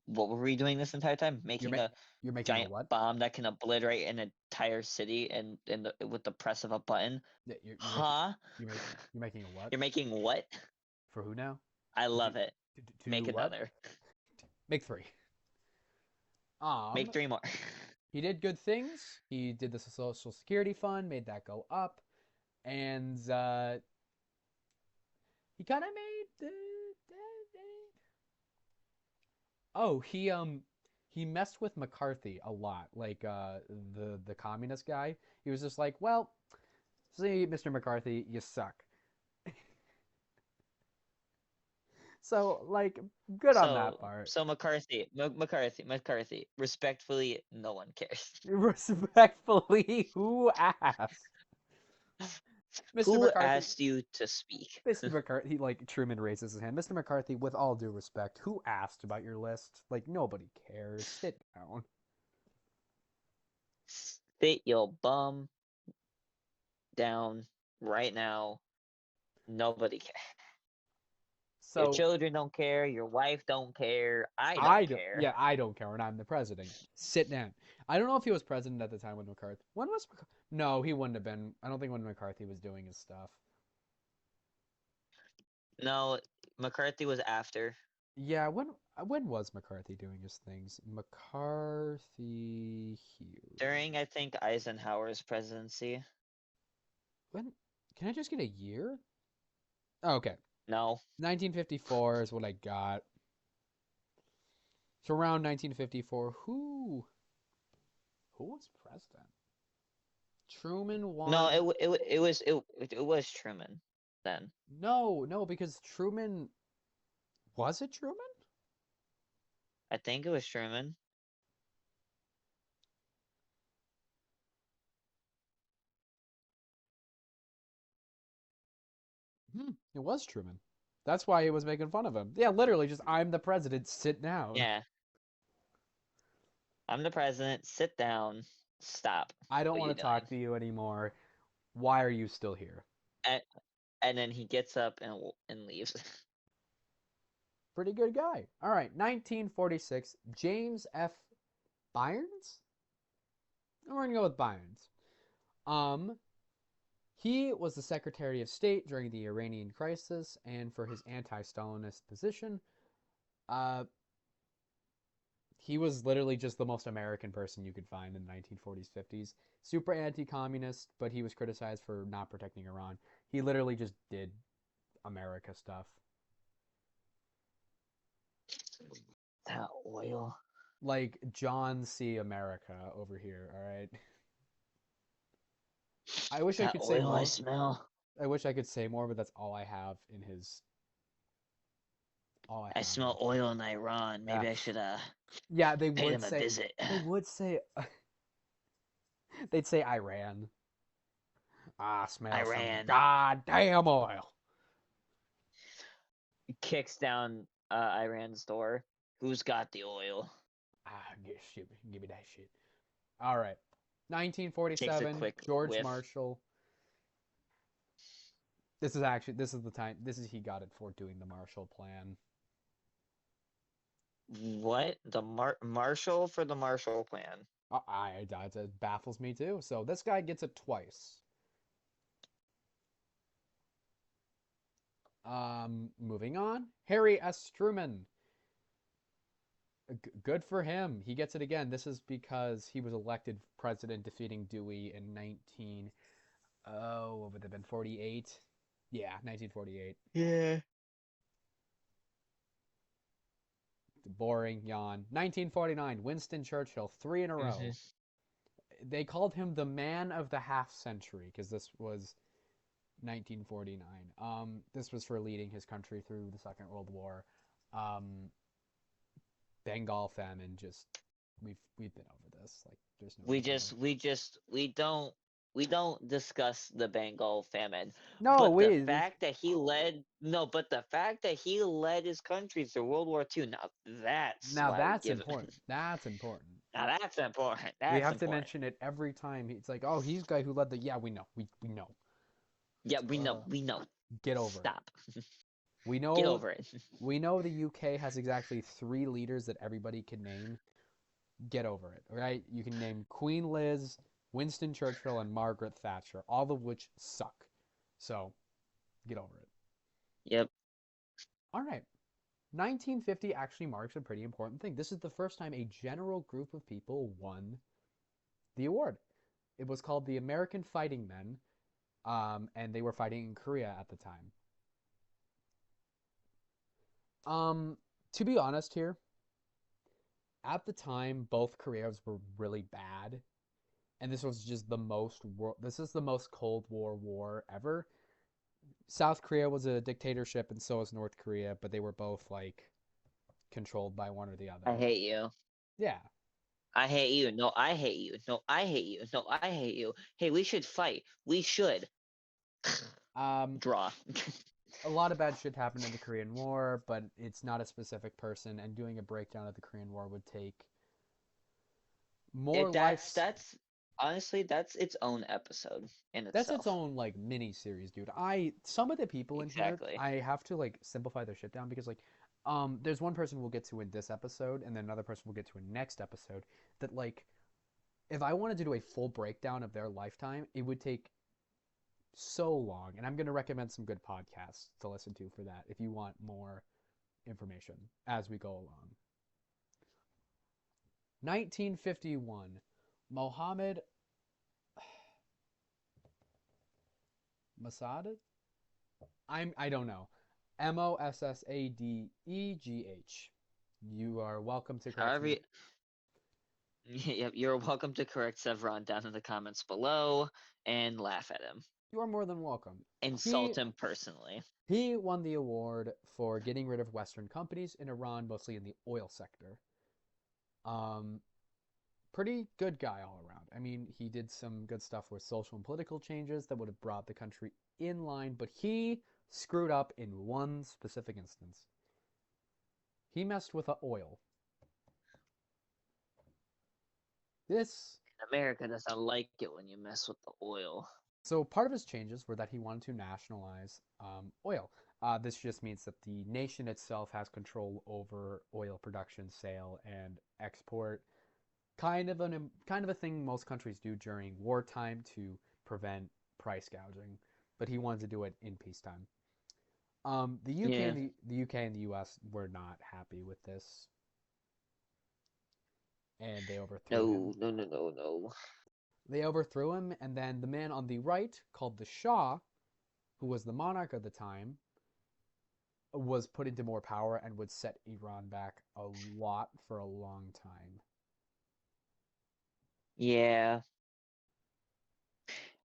what were we doing this entire time? You're Making ma- a you're making a giant what? bomb that can obliterate an entire city and with the press of a button. Yeah, Huh? you're making a what? You're making what? For who now? I To do love it. to do Make what? another. Make 3. Make 3 more. He did good things. He did the Social Security Fund, made that go up, and he kind of made. Oh, he messed with McCarthy a lot, like the communist guy. He was just like, well, see, Mr. McCarthy, you suck. So like, good on that part. So McCarthy. Respectfully, no one cares. Respectfully, who asked? Mr. Who McCarthy. asked you to speak? Mr. McCarthy, like Truman raises his hand. Mr. McCarthy, with all due respect, who asked about your list? Like nobody cares. Sit down. Sit your bum down right now. Nobody cares. Your So children don't care. Your wife don't care. I don't care. Yeah, I don't care, and I'm the president. Sit down. I don't know if he was president at the time when McCarthy. When was McCarthy? No, he wouldn't have been. I don't think when McCarthy was doing his stuff. No, McCarthy was after. Yeah, when was McCarthy doing his things? McCarthy here. During, I think, Eisenhower's presidency. When? Can I just get a year? Oh, okay. No. 1954 is what I got. So around 1954, who was president? Truman won. No, it was Truman then. No, because Truman, was it Truman? I think it was Truman. It was Truman. That's why he was making fun of him. Yeah, literally, just I'm the president. Sit down. Yeah. I'm the president. Sit down. Stop. I don't What want you to talk doing? to you anymore. Why are you still here? And then he gets up and leaves. Pretty good guy. All right, 1946. James F. Byrnes. We're gonna go with Byrnes. He was the Secretary of State during the Iranian crisis, and for his anti-Stalinist position, he was literally just the most American person you could find in the 1940s, 50s. Super anti-communist, but he was criticized for not protecting Iran. He literally just did America stuff. That oil. Like John C. America over here, all right? I wish I That could say oil I more. smell. I wish I could say more, but that's all I have in his Oh, I I found him. smell oil in Iran. Yeah. Maybe I should Yeah, they pay would them a say. visit. They would say. They'd say Iran. I smell some Iran goddamn oil. kicks down Iran's door. Who's got the oil? Give me that shit. All right. Takes a 1947, quick George whiff. Marshall. This is the time, this is he got it for doing the Marshall Plan. What? The Marshall for the Marshall Plan? It baffles me too. So this guy gets it twice. Moving on. Harry S. Truman. Good for him. He gets it again. This is because he was elected president, defeating Dewey in 19. Oh, what would have been 48? Yeah, 1948. Yeah. Boring yawn. 1949. Winston Churchill, 3 in a row. They called him the man of the half century because this was 1949. This was for leading his country through the Second World War. Bengal famine. Just we've been over this. Like there's no. We don't discuss the Bengal famine. No, But the we. fact that he led but the fact that he led his country through World War II, now that's Now why we that's give him. important. That's important. Now that's important. We That's have to important. mention it every time. It's like, oh, he's the guy who led the. Yeah, we know. We know. Yeah, we know. We know. Get over Stop. it. We know. Get over it. We know the UK has exactly 3 leaders that everybody can name. Get over it, right? You can name Queen Liz, Winston Churchill, and Margaret Thatcher, all of which suck. So, get over it. Yep. All right. 1950 actually marks a pretty important thing. This is the first time a general group of people won the award. It was called the American Fighting Men, and they were fighting in Korea at the time. To be honest here, at the time, both Koreas were really bad, and this was just this is the most Cold War war ever. South Korea was a dictatorship, and so was North Korea, but they were both like controlled by one or the other. I hate you. Yeah. I hate you. No, I hate you. No, I hate you. No, I hate you. Hey, we should fight. We should. Draw. A lot of bad shit happened in the Korean War, but it's not a specific person, and doing a breakdown of the Korean War would take more life. That's honestly that's its own episode in That's itself. its own like mini series, dude. Some of the people in here, I have to like simplify their shit down because like there's one person we'll get to in this episode, and then another person we'll get to in next episode that like if I wanted to do a full breakdown of their lifetime, it would take so long, and I'm going to recommend some good podcasts to listen to for that if you want more information as we go along. 1951, Mohammad Mossadegh? I don't know. Mossadegh. You are welcome to correct me. Yep, you're welcome to correct Sevron down in the comments below and laugh at him. You are more than welcome. Insult him personally. He won the award for getting rid of Western companies in Iran, mostly in the oil sector. Pretty good guy all around. I mean, he did some good stuff with social and political changes that would have brought the country in line, but he screwed up in one specific instance. He messed with the oil. America doesn't like it when you mess with the oil. So part of his changes were that he wanted to nationalize oil. This just means that the nation itself has control over oil production, sale, and export. Kind of a thing most countries do during wartime to prevent price gouging, but he wanted to do it in peacetime. The UK and the US were not happy with this, and they overthrew him. No. They overthrew him, and then the man on the right, called the Shah, who was the monarch of the time, was put into more power and would set Iran back a lot for a long time. Yeah.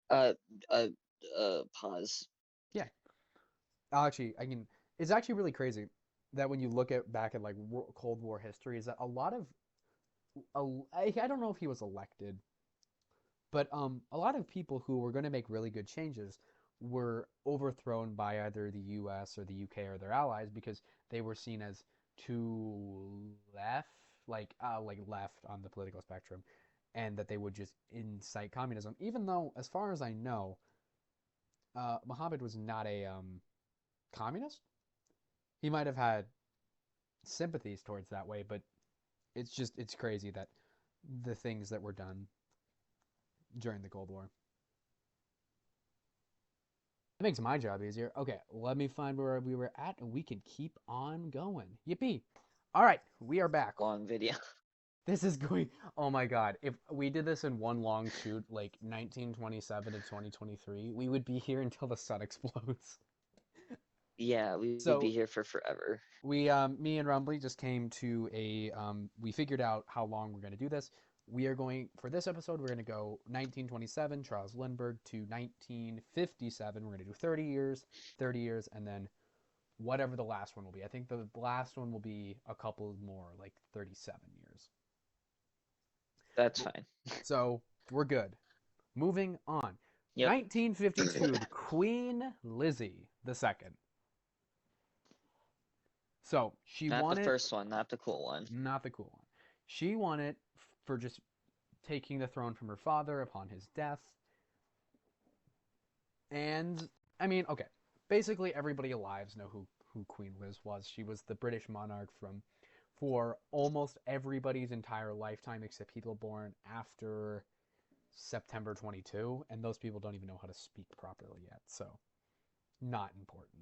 Pause. Yeah. Actually, it's actually really crazy. that when you look at back at like Cold War history is that a lot of I don't know if he was elected, but a lot of people who were going to make really good changes were overthrown by either the U.S. or the U.K. or their allies because they were seen as too left, like left on the political spectrum, and that they would just incite communism. Even though, as far as I know, Muhammad was not a communist. He might have had sympathies towards that way, but it's crazy that the things that were done during the Cold War. It makes my job easier. Okay, let me find where we were at, and we can keep on going. Yippee! All right, we are back. Long video. This is going. Oh my God! If we did this in one long shoot, like 1927 to 2023, we would be here until the sun explodes. Yeah, we would be So here for forever. me and Rumbly just came to a. We figured out how long we're going to do this. We are going for this episode. We're going to go 1927, Charles Lindbergh, to 1957. We're going to do 30 years, and then whatever the last one will be. I think the last one will be a couple more, like 37 years. That's fine. So we're good. Moving on. Yep. 1952, Queen Lizzie II. So she Not won the it. first one, not the cool one. Not the cool one. She won it for just taking the throne from her father upon his death. And, I mean, okay. Basically, everybody alive knows who Queen Liz was. She was the British monarch for almost everybody's entire lifetime except people born after September 22. And those people don't even know how to speak properly yet. So, not important.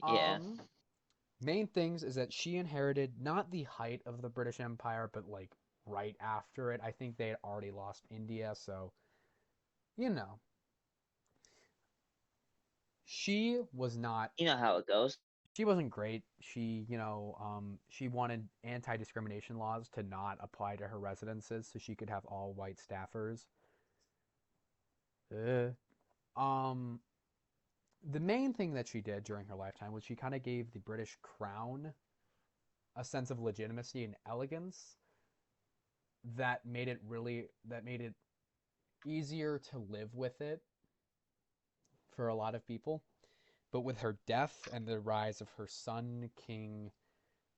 Yeah. Main things is that she inherited not the height of the British Empire, but like right after it. I think they had already lost India, so you know. She was not. You know how it goes. She wasn't great. She, she wanted anti-discrimination laws to not apply to her residences, so she could have all white staffers. The main thing that she did during her lifetime was she kind of gave the British crown a sense of legitimacy and elegance that made it easier to live with it for a lot of people. But with her death and the rise of her son, King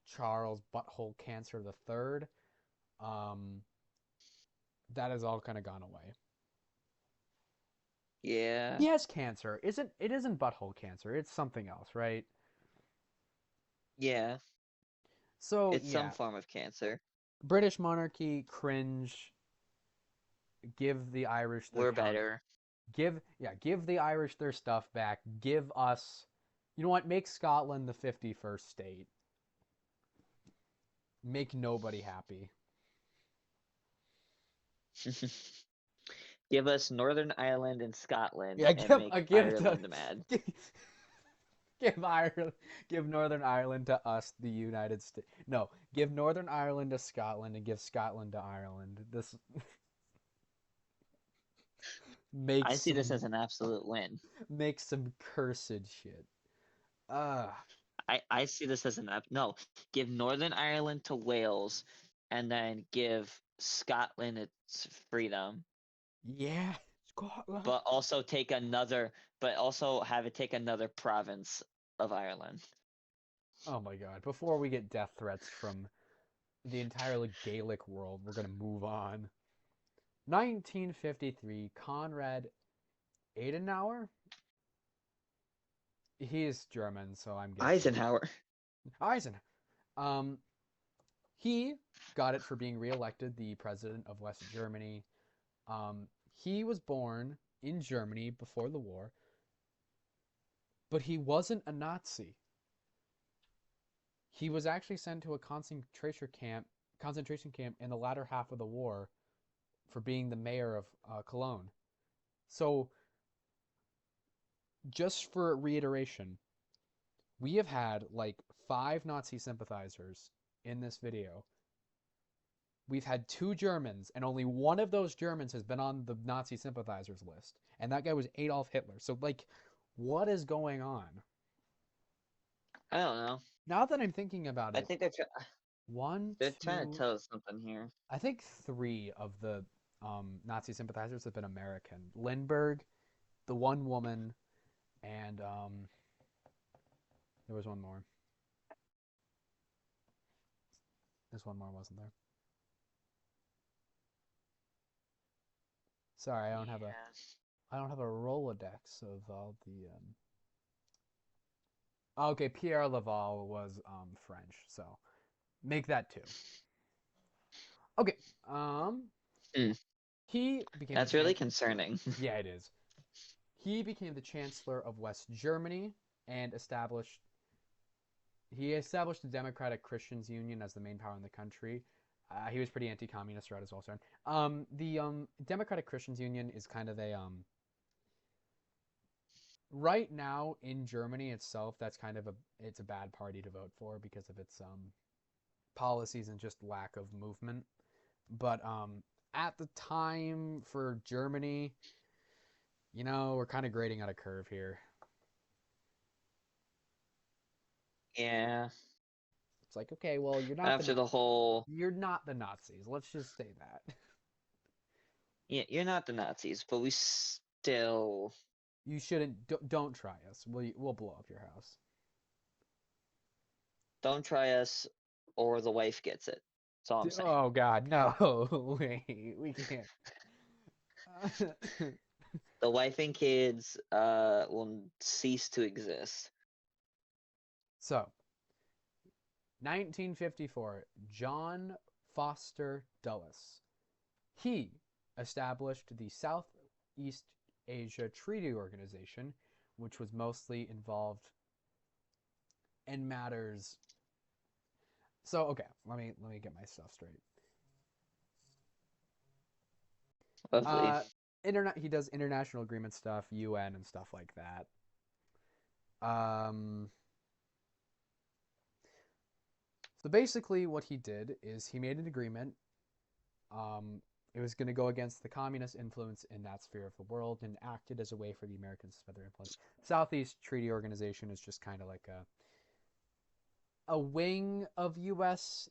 Charles Butthole Cancer III, that has all kind of gone away. Yeah. He has cancer. It isn't butthole cancer. It's something else, right? Yeah. So it's some form of cancer. British monarchy, cringe. Give the Irish their We're better. Give the Irish their stuff back. Give us, you know what? Make Scotland the 51st state. Make nobody happy. Give us Northern Ireland and Scotland, and make Ireland mad. Give Northern Ireland to us, the United States. No, give Northern Ireland to Scotland and give Scotland to Ireland. This I see this as an absolute win. Make some cursed shit. I see this as no. Give Northern Ireland to Wales, and then give Scotland its freedom. Yeah, Scotland. But also have it take another province of Ireland. Oh my God! Before we get death threats from the entirely Gaelic world, we're gonna move on. 1953, Konrad Adenauer. He is German, so I'm guessing. Eisenhower. He got it for being reelected the president of West Germany. He was born in Germany before the war, but he wasn't a Nazi. He was actually sent to a concentration camp in the latter half of the war for being the mayor of Cologne. So, just for reiteration, we have had like 5 Nazi sympathizers in this video. We've had 2 Germans, and only one of those Germans has been on the Nazi sympathizers list. And that guy was Adolf Hitler. So, like, what is going on? I don't know. Now that I'm thinking about I it, think one, they're trying to two, tell us something here. I think three of the Nazi sympathizers have been American. Lindbergh, the one woman, and there was one more. There's one more, wasn't there? Sorry, I don't have a Rolodex of all the. Okay, Pierre Laval was French, so make that two. Okay, Hmm. he became the That's really chan. concerning. Yeah, it is. He became the Chancellor of West Germany and established the Democratic Christians Union as the main power in the country. He was pretty anti-communist throughout his whole term. The Democratic Christians Union is kind of a right now in Germany itself. That's kind of it's a bad party to vote for because of its policies and just lack of movement. But at the time for Germany, we're kind of grading out a curve here. Yeah. It's like, okay, well, After the whole, you're not the Nazis. Let's just say that. yeah, you're not the Nazis, but we still You shouldn't. Don't try us. We'll blow up your house. don't try us, or the wife gets it. That's all I'm saying. Oh God, no! Wait, we can't. The wife and kids will cease to exist. So, 1954, John Foster Dulles. He established the Southeast Asia Treaty Organization, which was mostly involved in matters. So, okay, let me get my stuff straight. Lovely. He does international agreement stuff, UN and stuff like that. So basically, what he did is he made an agreement. It was going to go against the communist influence in that sphere of the world and acted as a way for the Americans to spread their influence. Southeast Treaty Organization is just kind of like a wing of U.S.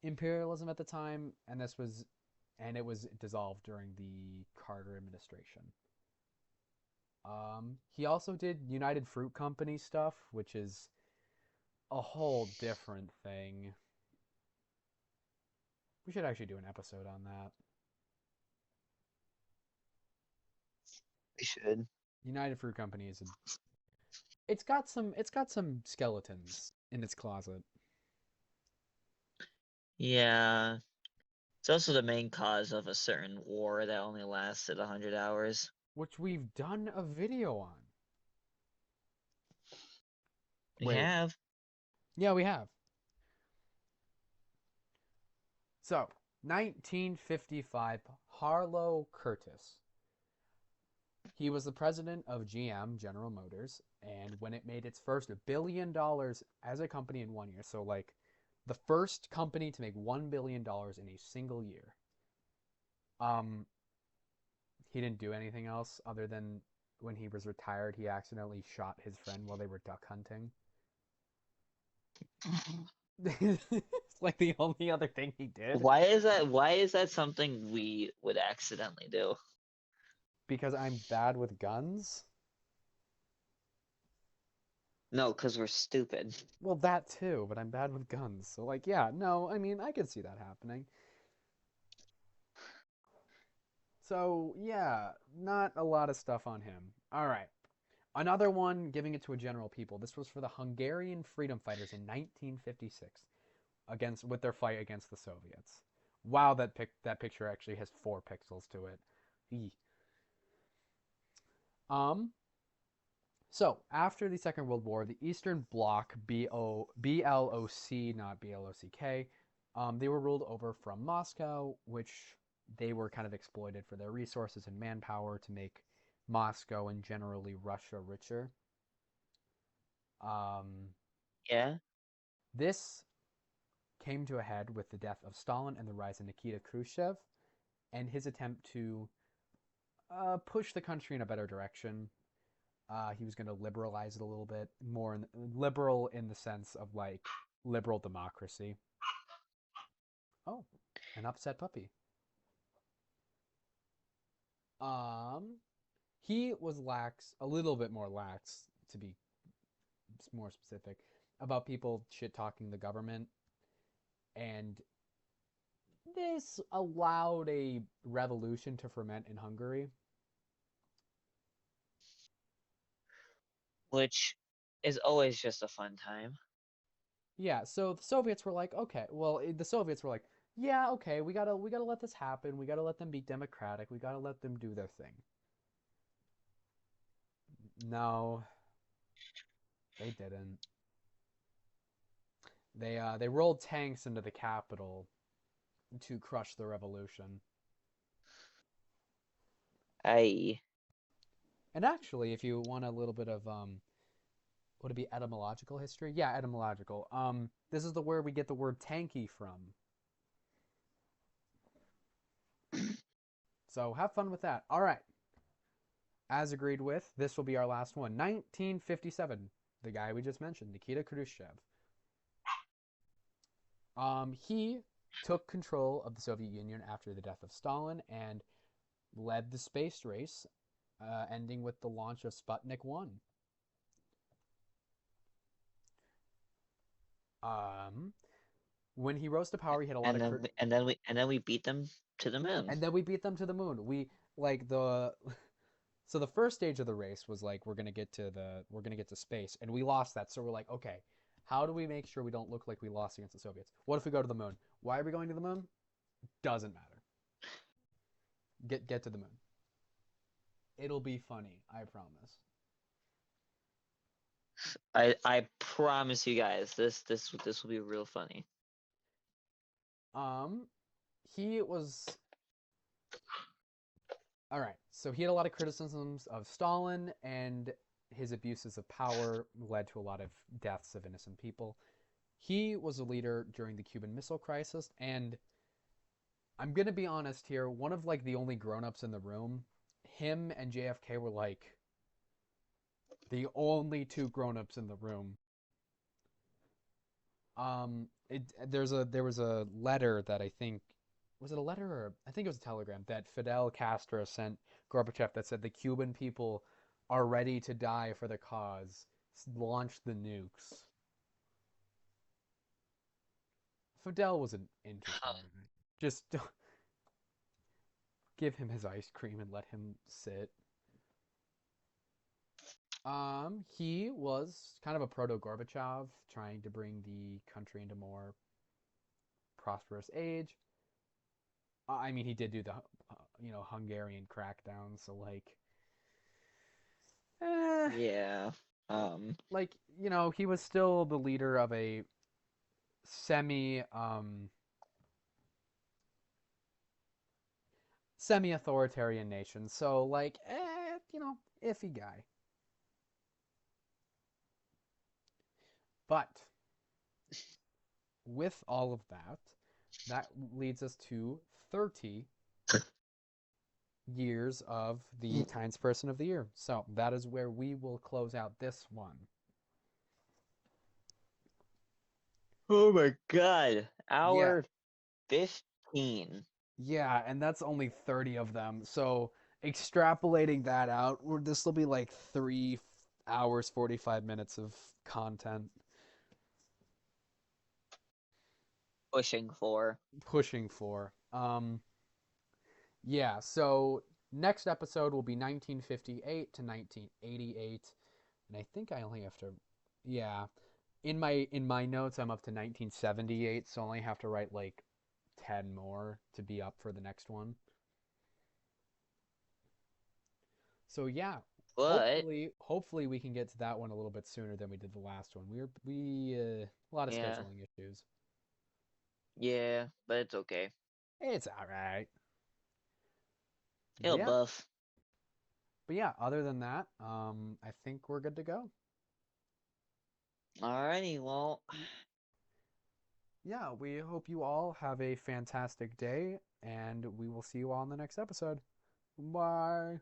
imperialism at the time, and it was dissolved during the Carter administration. He also did United Fruit Company stuff, which is a whole different thing. We should actually do an episode on that. We should. United Fruit Company is it's got some skeletons in its closet. Yeah. It's also the main cause of a certain war that only lasted 100 hours. Which we've done a video on. We Wait. have. Yeah, we have. So, 1955, Harlow Curtis. He was the president of GM, General Motors, and when it made its first $1 billion as a company in 1 year, so like the first company to make $1 billion in a single year. He didn't do anything else other than when he was retired, he accidentally shot his friend while they were duck hunting. It's like the only other thing he did. Why is that? Why is that something we would accidentally do? Because I'm bad with guns? No, because we're stupid. Well, that too, but I'm bad with guns. So, like, yeah, no, I mean, I could see that happening. So, yeah, not a lot of stuff on him. All right. Another one, giving it to a general people. This was for the Hungarian freedom fighters in 1956 with their fight against the Soviets. Wow, that picture actually has 4 pixels to it. Eey. So, after the Second World War, the Eastern Bloc, BLOC, not BLOCK, they were ruled over from Moscow, which they were kind of exploited for their resources and manpower to make Moscow and generally Russia richer. Yeah. This came to a head with the death of Stalin and the rise of Nikita Khrushchev and his attempt to push the country in a better direction. He was going to liberalize it a little bit more, liberal in the sense of like liberal democracy. Oh, an upset puppy. Um, he was a little bit more lax, to be more specific, about people shit talking the government, and this allowed a revolution to ferment in Hungary. Which is always just a fun time. Yeah, so the Soviets were like, okay, well, the Soviets were like, yeah, okay, we gotta let this happen. We gotta let them be democratic. We gotta let them do their thing. No, they didn't. They rolled tanks into the capital to crush the revolution. I And actually, if you want a little bit of would it be etymological history? Yeah, etymological. This is the word we get the word tanky from. So have fun with that. All right. As agreed with, this will be our last one. 1957. The guy we just mentioned, Nikita Khrushchev. He took control of the Soviet Union after the death of Stalin and led the space race, ending with the launch of Sputnik 1. Um, when he rose to power, he had a lot and of then we beat them to the moon. and then we beat them to the moon. We like the so the first stage of the race was like we're gonna get to space, and we lost that. So we're like, okay, how do we make sure we don't look like we lost against the Soviets? What if we go to the moon? Why are we going to the moon? Doesn't matter. Get to the moon. It'll be funny, I promise. I promise you guys, this will be real funny. Um, he was all right. So he had a lot of criticisms of Stalin, and his abuses of power led to a lot of deaths of innocent people. He was a leader during the Cuban Missile Crisis, and I'm gonna be honest here. One of like the only grown-ups in the room, him and JFK were like the only two grown-ups in the room. There was a letter that I think was it a letter or I think it was a telegram that Fidel Castro sent Gorbachev that said the Cuban people are ready to die for the cause. Launch the nukes. Fidel was an interesting guy. Just give him his ice cream and let him sit. He was kind of a proto Gorbachev, trying to bring the country into more prosperous age. I mean, he did do the Hungarian crackdown, so eh, Yeah. Um. he was still the leader of a semi semi authoritarian nation. So iffy guy. But with all of that, that leads us to 30 years of the Times Person of the Year. So that is where we will close out this one. Oh my God. Yeah. Hour 15. Yeah, and that's only 30 of them. So extrapolating that out, this will be like 3 hours, 45 minutes of content. Pushing for. Pushing for. Yeah, so next episode will be 1958 to 1988. And I think I only have to, yeah. In my notes, I'm up to 1978, so I only have to write like 10 more to be up for the next one. So yeah, But hopefully we can get to that one a little bit sooner than we did the last one. We a lot of yeah. scheduling issues. Yeah, but it's okay. It's all right. It'll Yeah, buff. but yeah, other than that, I think we're good to go. Alrighty, well. Yeah, we hope you all have a fantastic day, and we will see you all in the next episode. Bye.